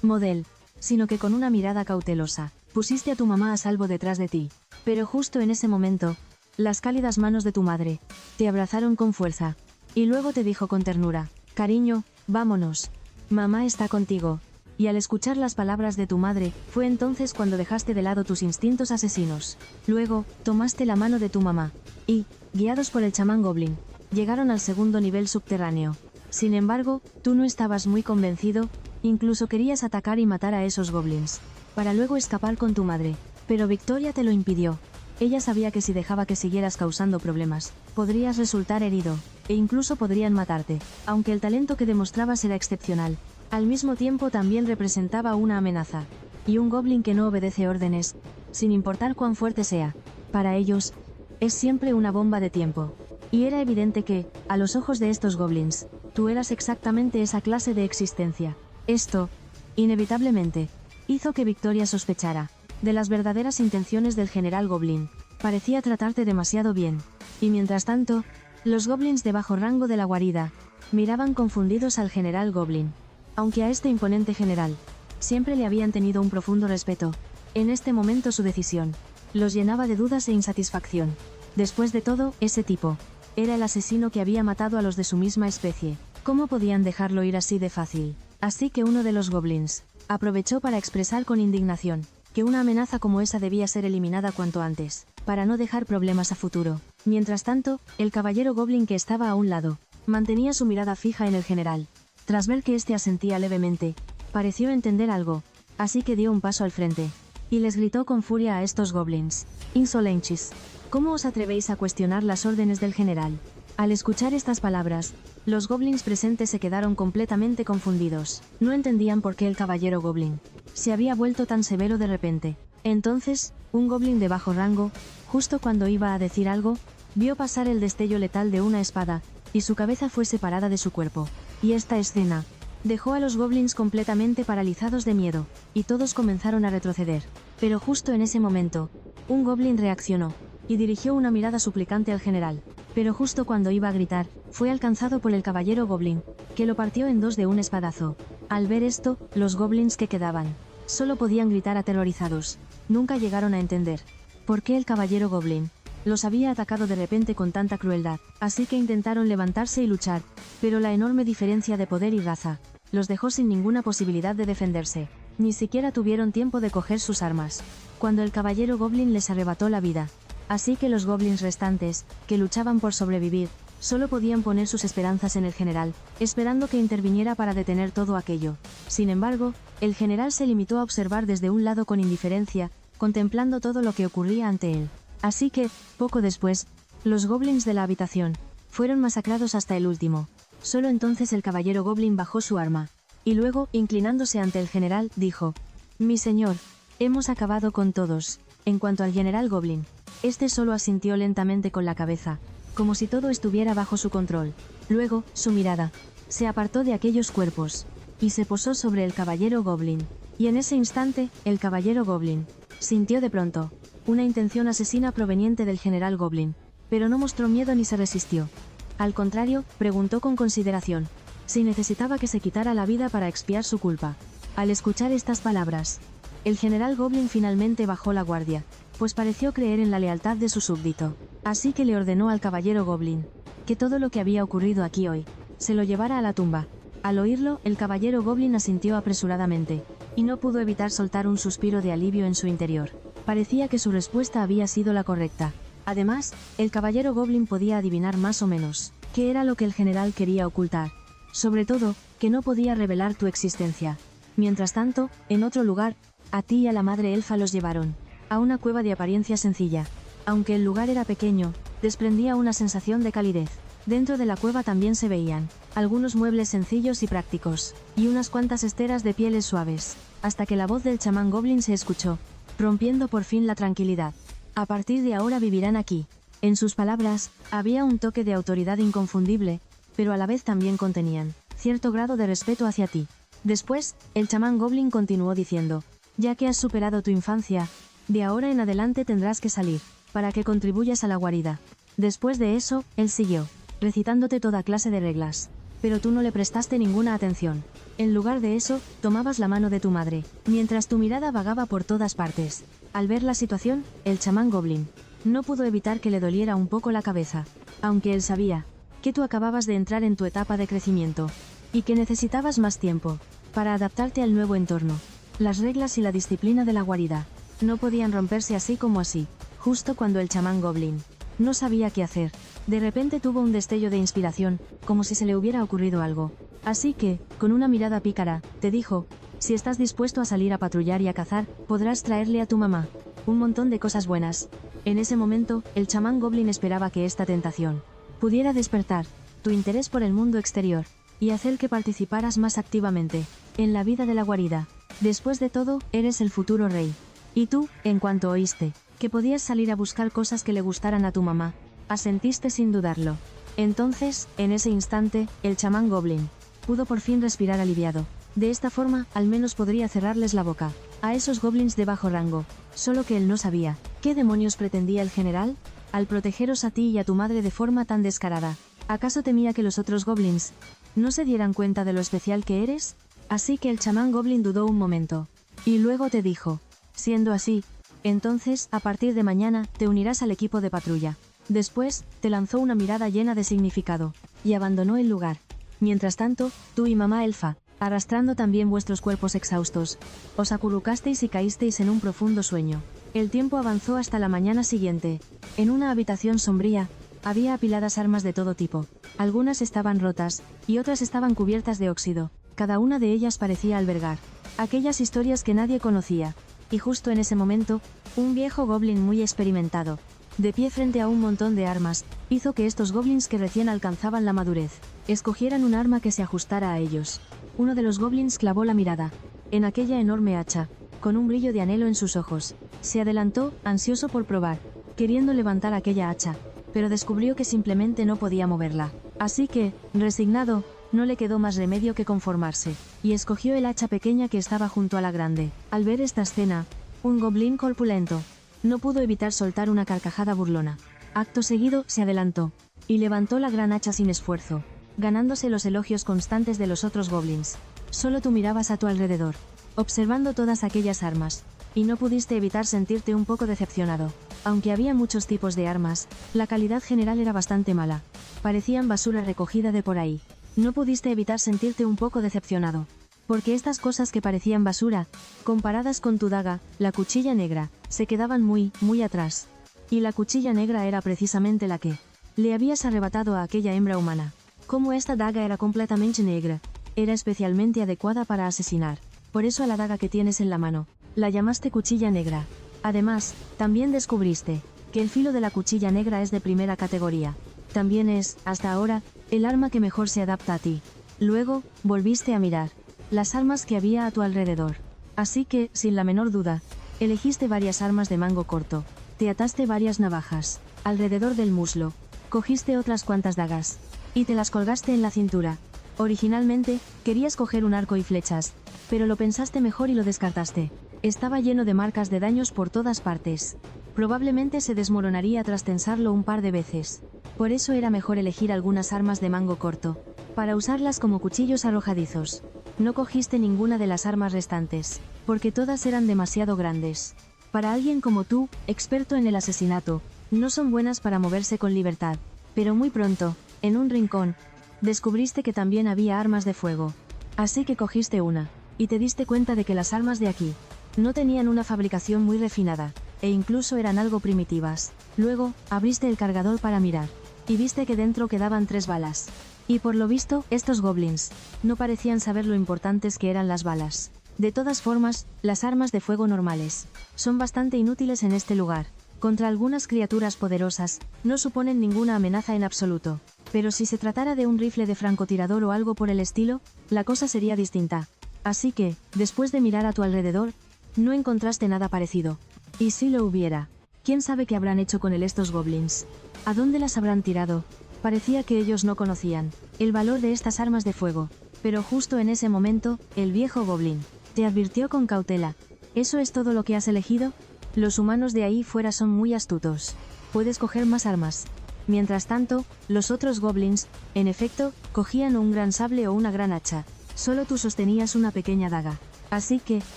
Model, sino que con una mirada cautelosa, pusiste a tu mamá a salvo detrás de ti. Pero justo en ese momento, las cálidas manos de tu madre te abrazaron con fuerza. Y luego te dijo con ternura: cariño, vámonos. Mamá está contigo. Y al escuchar las palabras de tu madre, fue entonces cuando dejaste de lado tus instintos asesinos. Luego, tomaste la mano de tu mamá. Y, guiados por el chamán Goblin, llegaron al segundo nivel subterráneo. Sin embargo, tú no estabas muy convencido, incluso querías atacar y matar a esos goblins, para luego escapar con tu madre. Pero Victoria te lo impidió. Ella sabía que si dejaba que siguieras causando problemas, podrías resultar herido, e incluso podrían matarte. Aunque el talento que demostrabas era excepcional, al mismo tiempo también representaba una amenaza. Y un goblin que no obedece órdenes, sin importar cuán fuerte sea, para ellos, es siempre una bomba de tiempo. Y era evidente que, a los ojos de estos goblins, tú eras exactamente esa clase de existencia. Esto, inevitablemente, hizo que Victoria sospechara de las verdaderas intenciones del general Goblin. Parecía tratarte demasiado bien. Y mientras tanto, los goblins de bajo rango de la guarida miraban confundidos al general Goblin. Aunque a este imponente general siempre le habían tenido un profundo respeto, en este momento su decisión los llenaba de dudas e insatisfacción. Después de todo, ese tipo era el asesino que había matado a los de su misma especie. ¿Cómo podían dejarlo ir así de fácil? Así que uno de los goblins aprovechó para expresar con indignación que una amenaza como esa debía ser eliminada cuanto antes, para no dejar problemas a futuro. Mientras tanto, el caballero goblin que estaba a un lado mantenía su mirada fija en el general. Tras ver que éste asentía levemente, pareció entender algo, así que dio un paso al frente y les gritó con furia a estos goblins: insolentes, ¿cómo os atrevéis a cuestionar las órdenes del general? Al escuchar estas palabras, los goblins presentes se quedaron completamente confundidos. No entendían por qué el caballero goblin se había vuelto tan severo de repente. Entonces, un goblin de bajo rango, justo cuando iba a decir algo, vio pasar el destello letal de una espada, y su cabeza fue separada de su cuerpo. Y esta escena dejó a los goblins completamente paralizados de miedo, y todos comenzaron a retroceder. Pero justo en ese momento, un goblin reaccionó y dirigió una mirada suplicante al general. Pero justo cuando iba a gritar, fue alcanzado por el caballero goblin, que lo partió en dos de un espadazo. Al ver esto, los goblins que quedaban solo podían gritar aterrorizados. Nunca llegaron a entender por qué el caballero goblin los había atacado de repente con tanta crueldad, así que intentaron levantarse y luchar, pero la enorme diferencia de poder y raza los dejó sin ninguna posibilidad de defenderse. Ni siquiera tuvieron tiempo de coger sus armas cuando el caballero goblin les arrebató la vida. Así que los goblins restantes, que luchaban por sobrevivir, solo podían poner sus esperanzas en el general, esperando que interviniera para detener todo aquello. Sin embargo, el general se limitó a observar desde un lado con indiferencia, contemplando todo lo que ocurría ante él. Así que, poco después, los goblins de la habitación fueron masacrados hasta el último. Solo entonces el caballero goblin bajó su arma, y luego, inclinándose ante el general, dijo: «Mi señor, hemos acabado con todos». En cuanto al general goblin, este solo asintió lentamente con la cabeza, como si todo estuviera bajo su control. Luego, su mirada se apartó de aquellos cuerpos y se posó sobre el caballero Goblin. Y en ese instante, el caballero Goblin sintió de pronto una intención asesina proveniente del general Goblin, pero no mostró miedo ni se resistió. Al contrario, preguntó con consideración si necesitaba que se quitara la vida para expiar su culpa. Al escuchar estas palabras, el general Goblin finalmente bajó la guardia, pues pareció creer en la lealtad de su súbdito. Así que le ordenó al caballero Goblin que todo lo que había ocurrido aquí hoy se lo llevara a la tumba. Al oírlo, el caballero Goblin asintió apresuradamente, y no pudo evitar soltar un suspiro de alivio en su interior. Parecía que su respuesta había sido la correcta. Además, el caballero Goblin podía adivinar más o menos qué era lo que el general quería ocultar. Sobre todo, que no podía revelar tu existencia. Mientras tanto, en otro lugar, a ti y a la madre elfa los llevaron a una cueva de apariencia sencilla. Aunque el lugar era pequeño, desprendía una sensación de calidez. Dentro de la cueva también se veían algunos muebles sencillos y prácticos, y unas cuantas esteras de pieles suaves, hasta que la voz del chamán Goblin se escuchó, rompiendo por fin la tranquilidad. A partir de ahora vivirán aquí. En sus palabras, había un toque de autoridad inconfundible, pero a la vez también contenían cierto grado de respeto hacia ti. Después, el chamán Goblin continuó diciendo, ya que has superado tu infancia, de ahora en adelante tendrás que salir, para que contribuyas a la guarida. Después de eso, él siguió, recitándote toda clase de reglas. Pero tú no le prestaste ninguna atención. En lugar de eso, tomabas la mano de tu madre, mientras tu mirada vagaba por todas partes. Al ver la situación, el chamán Goblin no pudo evitar que le doliera un poco la cabeza, aunque él sabía que tú acababas de entrar en tu etapa de crecimiento, y que necesitabas más tiempo para adaptarte al nuevo entorno. Las reglas y la disciplina de la guarida no podían romperse así como así. Justo cuando el chamán Goblin no sabía qué hacer, de repente tuvo un destello de inspiración, como si se le hubiera ocurrido algo. Así que, con una mirada pícara, te dijo, si estás dispuesto a salir a patrullar y a cazar, podrás traerle a tu mamá un montón de cosas buenas. En ese momento, el chamán Goblin esperaba que esta tentación pudiera despertar tu interés por el mundo exterior, y hacer que participaras más activamente en la vida de la guarida. Después de todo, eres el futuro rey. Y tú, en cuanto oíste que podías salir a buscar cosas que le gustaran a tu mamá, asentiste sin dudarlo. Entonces, en ese instante, el chamán Goblin pudo por fin respirar aliviado. De esta forma, al menos podría cerrarles la boca a esos goblins de bajo rango. Solo que él no sabía qué demonios pretendía el general al protegeros a ti y a tu madre de forma tan descarada. ¿Acaso temía que los otros goblins no se dieran cuenta de lo especial que eres? Así que el chamán Goblin dudó un momento, y luego te dijo, siendo así, entonces, a partir de mañana, te unirás al equipo de patrulla. Después, te lanzó una mirada llena de significado, y abandonó el lugar. Mientras tanto, tú y mamá elfa, arrastrando también vuestros cuerpos exhaustos, os acurrucasteis y caísteis en un profundo sueño. El tiempo avanzó hasta la mañana siguiente. En una habitación sombría, había apiladas armas de todo tipo. Algunas estaban rotas, y otras estaban cubiertas de óxido. Cada una de ellas parecía albergar aquellas historias que nadie conocía. Y justo en ese momento, un viejo goblin muy experimentado, de pie frente a un montón de armas, hizo que estos goblins que recién alcanzaban la madurez, escogieran un arma que se ajustara a ellos. Uno de los goblins clavó la mirada en aquella enorme hacha, con un brillo de anhelo en sus ojos. Se adelantó, ansioso por probar, queriendo levantar aquella hacha, pero descubrió que simplemente no podía moverla. Así que, resignado, no le quedó más remedio que conformarse, y escogió el hacha pequeña que estaba junto a la grande. Al ver esta escena, un goblín corpulento no pudo evitar soltar una carcajada burlona. Acto seguido, se adelantó y levantó la gran hacha sin esfuerzo, ganándose los elogios constantes de los otros goblins. Solo tú mirabas a tu alrededor, observando todas aquellas armas, y no pudiste evitar sentirte un poco decepcionado. Aunque había muchos tipos de armas, la calidad general era bastante mala. Parecían basura recogida de por ahí. No pudiste evitar sentirte un poco decepcionado, porque estas cosas que parecían basura, comparadas con tu daga, la cuchilla negra, se quedaban muy atrás. Y la cuchilla negra era precisamente la que le habías arrebatado a aquella hembra humana. Como esta daga era completamente negra, era especialmente adecuada para asesinar. Por eso a la daga que tienes en la mano, la llamaste cuchilla negra. Además, también descubriste que el filo de la cuchilla negra es de primera categoría. También es, hasta ahora, el arma que mejor se adapta a ti. Luego, volviste a mirar las armas que había a tu alrededor. Así que, sin la menor duda, elegiste varias armas de mango corto. Te ataste varias navajas alrededor del muslo, Cogiste otras cuantas dagas. Y te las colgaste en la cintura. Originalmente, querías coger un arco y flechas, pero lo pensaste mejor y lo descartaste. Estaba lleno de marcas de daños por todas partes. Probablemente se desmoronaría tras tensarlo un par de veces. Por eso era mejor elegir algunas armas de mango corto, para usarlas como cuchillos arrojadizos. No cogiste ninguna de las armas restantes, porque todas eran demasiado grandes. Para alguien como tú, experto en el asesinato, no son buenas para moverse con libertad. Pero muy pronto, en un rincón, descubriste que también había armas de fuego. Así que cogiste una, y te diste cuenta de que las armas de aquí no tenían una fabricación muy refinada, e incluso eran algo primitivas. Luego, abriste el cargador para mirar, y viste que dentro quedaban 3 balas. Y por lo visto, estos goblins no parecían saber lo importantes que eran las balas. De todas formas, las armas de fuego normales son bastante inútiles en este lugar. Contra algunas criaturas poderosas, no suponen ninguna amenaza en absoluto. Pero si se tratara de un rifle de francotirador o algo por el estilo, la cosa sería distinta. Así que, después de mirar a tu alrededor, no encontraste nada parecido. Y si lo hubiera, ¿quién sabe qué habrán hecho con él estos goblins? ¿A dónde las habrán tirado? Parecía que ellos no conocían el valor de estas armas de fuego. Pero justo en ese momento, el viejo goblin te advirtió con cautela. ¿Eso es todo lo que has elegido? Los humanos de ahí fuera son muy astutos. Puedes coger más armas. Mientras tanto, los otros goblins, en efecto, cogían un gran sable o una gran hacha. Solo tú sostenías una pequeña daga. Así que,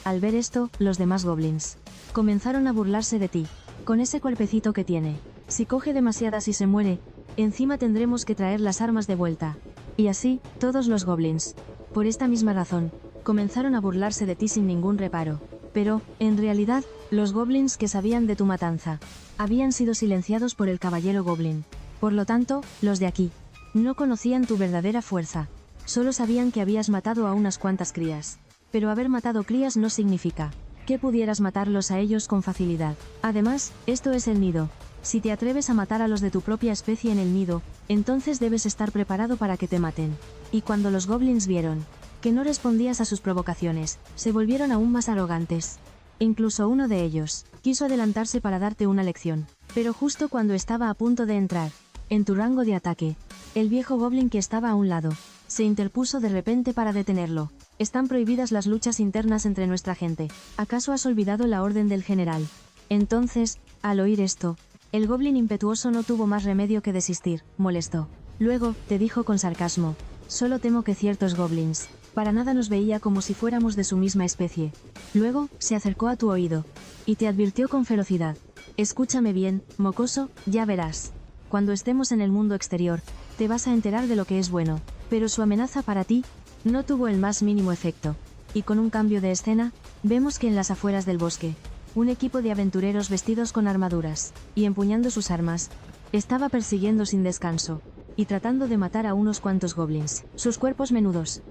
al ver esto, los demás goblins comenzaron a burlarse de ti. Con ese cuerpecito que tiene, si coge demasiadas y se muere, encima tendremos que traer las armas de vuelta. Y así, todos los goblins, por esta misma razón, comenzaron a burlarse de ti sin ningún reparo. Pero, en realidad, los goblins que sabían de tu matanza habían sido silenciados por el caballero goblin. Por lo tanto, los de aquí no conocían tu verdadera fuerza. Solo sabían que habías matado a unas cuantas crías. Pero haber matado crías no significa que pudieras matarlos a ellos con facilidad. Además, esto es el nido. Si te atreves a matar a los de tu propia especie en el nido, entonces debes estar preparado para que te maten. Y cuando los goblins vieron que no respondías a sus provocaciones, se volvieron aún más arrogantes. Incluso uno de ellos quiso adelantarse para darte una lección. Pero justo cuando estaba a punto de entrar en tu rango de ataque, el viejo goblin que estaba a un lado se interpuso de repente para detenerlo. Están prohibidas las luchas internas entre nuestra gente. ¿Acaso has olvidado la orden del general? Entonces, al oír esto, el goblin impetuoso no tuvo más remedio que desistir, molesto. Luego, te dijo con sarcasmo: solo temo que ciertos goblins para nada nos veía como si fuéramos de su misma especie. Luego, se acercó a tu oído y te advirtió con ferocidad: escúchame bien, mocoso, ya verás. Cuando estemos en el mundo exterior, te vas a enterar de lo que es bueno. Pero su amenaza para ti no tuvo el más mínimo efecto. Y con un cambio de escena, vemos que en las afueras del bosque, un equipo de aventureros vestidos con armaduras y empuñando sus armas estaba persiguiendo sin descanso y tratando de matar a unos cuantos goblins. Sus cuerpos menudos,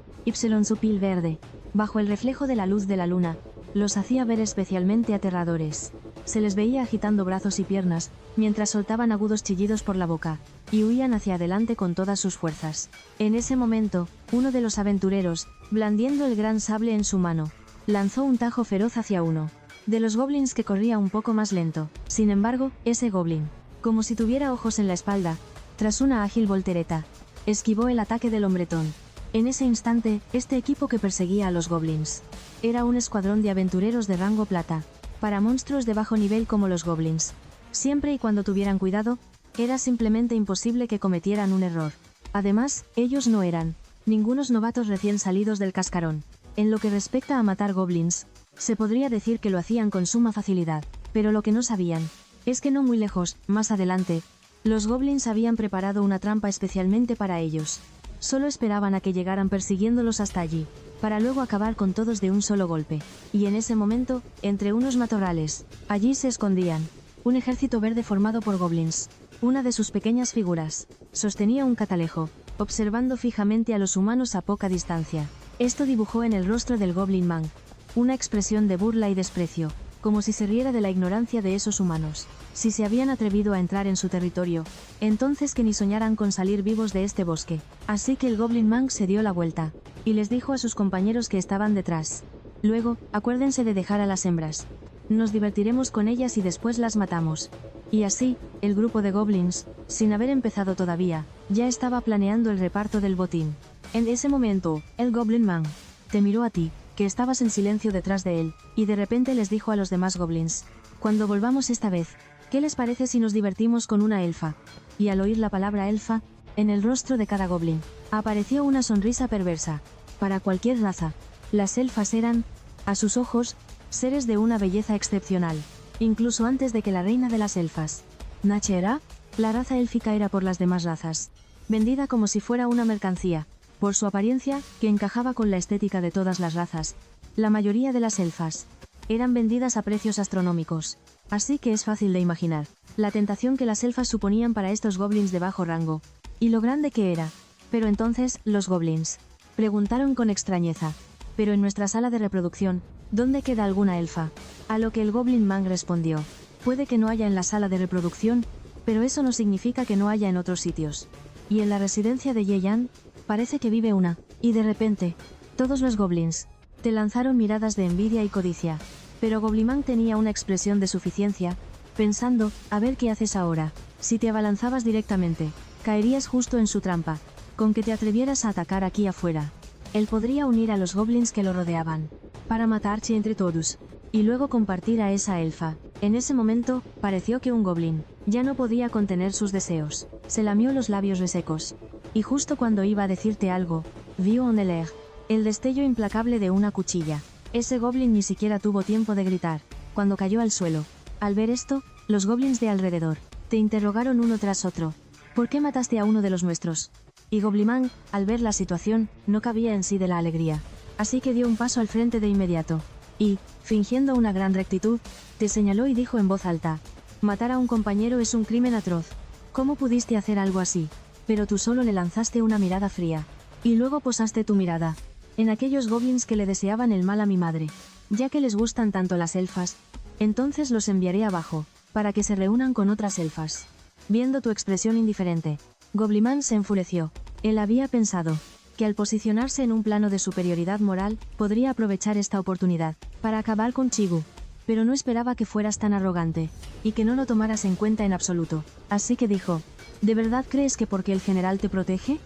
su piel verde, bajo el reflejo de la luz de la luna, los hacía ver especialmente aterradores. Se les veía agitando brazos y piernas, mientras soltaban agudos chillidos por la boca, y huían hacia adelante con todas sus fuerzas. En ese momento, uno de los aventureros, blandiendo el gran sable en su mano, lanzó un tajo feroz hacia uno de los goblins que corría un poco más lento. Sin embargo, ese goblin, como si tuviera ojos en la espalda, tras una ágil voltereta, esquivó el ataque del hombretón. En ese instante, este equipo que perseguía a los goblins era un escuadrón de aventureros de rango plata, para monstruos de bajo nivel como los goblins. Siempre y cuando tuvieran cuidado, era simplemente imposible que cometieran un error. Además, ellos no eran ningunos novatos recién salidos del cascarón. En lo que respecta a matar goblins, se podría decir que lo hacían con suma facilidad, pero lo que no sabían es que no muy lejos, más adelante, los goblins habían preparado una trampa especialmente para ellos. Solo esperaban a que llegaran persiguiéndolos hasta allí, para luego acabar con todos de un solo golpe. Y en ese momento, entre unos matorrales, allí se escondían un ejército verde formado por goblins. Una de sus pequeñas figuras sostenía un catalejo, observando fijamente a los humanos a poca distancia. Esto dibujó en el rostro del Goblin Man una expresión de burla y desprecio, como si se riera de la ignorancia de esos humanos. Si se habían atrevido a entrar en su territorio, entonces que ni soñaran con salir vivos de este bosque. Así que el Goblin Man se dio la vuelta y les dijo a sus compañeros que estaban detrás: luego, acuérdense de dejar a las hembras. Nos divertiremos con ellas y después las matamos. Y así, el grupo de goblins, sin haber empezado todavía, ya estaba planeando el reparto del botín. En ese momento, el Goblin Man te miró a ti, que estabas en silencio detrás de él, y de repente les dijo a los demás goblins: cuando volvamos esta vez, ¿qué les parece si nos divertimos con una elfa? Y al oír la palabra elfa, en el rostro de cada goblin, apareció una sonrisa perversa. Para cualquier raza, las elfas eran, a sus ojos, seres de una belleza excepcional. Incluso antes de que la reina de las elfas, naciera, la raza élfica era por las demás razas vendida como si fuera una mercancía, por su apariencia, que encajaba con la estética de todas las razas. La mayoría de las elfas eran vendidas a precios astronómicos, así que es fácil de imaginar la tentación que las elfas suponían para estos goblins de bajo rango, y lo grande que era. Pero entonces, los goblins preguntaron con extrañeza: pero en nuestra sala de reproducción, ¿dónde queda alguna elfa? A lo que el Goblin Man respondió: puede que no haya en la sala de reproducción, pero eso no significa que no haya en otros sitios. Y en la residencia de Yeyan, parece que vive una. Y de repente, todos los goblins te lanzaron miradas de envidia y codicia. Pero Gobliman tenía una expresión de suficiencia, pensando: a ver qué haces ahora. Si te abalanzabas directamente, caerías justo en su trampa. Con que te atrevieras a atacar aquí afuera, él podría unir a los goblins que lo rodeaban, para matarse entre todos, y luego compartir a esa elfa. En ese momento, pareció que un goblin ya no podía contener sus deseos. Se lamió los labios resecos. Y justo cuando iba a decirte algo, vio en el aire el destello implacable de una cuchilla. Ese goblin ni siquiera tuvo tiempo de gritar, cuando cayó al suelo. Al ver esto, los goblins de alrededor te interrogaron uno tras otro: ¿por qué mataste a uno de los nuestros? Y Gobliman, al ver la situación, no cabía en sí de la alegría. Así que dio un paso al frente de inmediato. Y, fingiendo una gran rectitud, te señaló y dijo en voz alta: matar a un compañero es un crimen atroz. ¿Cómo pudiste hacer algo así? Pero tú solo le lanzaste una mirada fría. Y luego posaste tu mirada en aquellos goblins que le deseaban el mal a mi madre. Ya que les gustan tanto las elfas, entonces los enviaré abajo, para que se reúnan con otras elfas. Viendo tu expresión indiferente, Gobliman se enfureció. Él había pensado que al posicionarse en un plano de superioridad moral, podría aprovechar esta oportunidad para acabar con Chigu. Pero no esperaba que fueras tan arrogante, y que no lo tomaras en cuenta en absoluto. Así que dijo: ¿de verdad crees que porque el general te protege?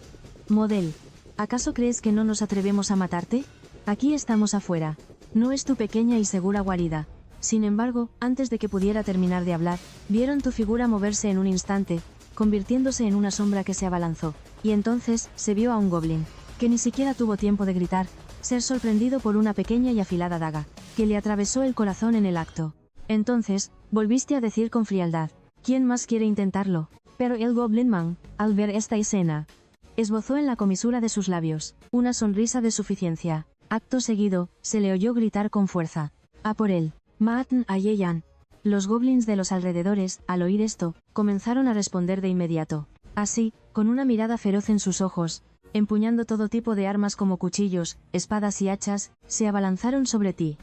Model, ¿acaso crees que no nos atrevemos a matarte? Aquí estamos afuera. No es tu pequeña y segura guarida. Sin embargo, antes de que pudiera terminar de hablar, vieron tu figura moverse en un instante, convirtiéndose en una sombra que se abalanzó. Y entonces, se vio a un goblin, que ni siquiera tuvo tiempo de gritar, ser sorprendido por una pequeña y afilada daga, que le atravesó el corazón en el acto. Entonces, volviste a decir con frialdad: ¿quién más quiere intentarlo? Pero el Goblin Man, al ver esta escena, esbozó en la comisura de sus labios una sonrisa de suficiencia. Acto seguido, se le oyó gritar con fuerza: ¡a por él! ¡Maten a Yeyan! Los goblins de los alrededores, al oír esto, comenzaron a responder de inmediato. Así, con una mirada feroz en sus ojos, empuñando todo tipo de armas como cuchillos, espadas y hachas, se abalanzaron sobre ti.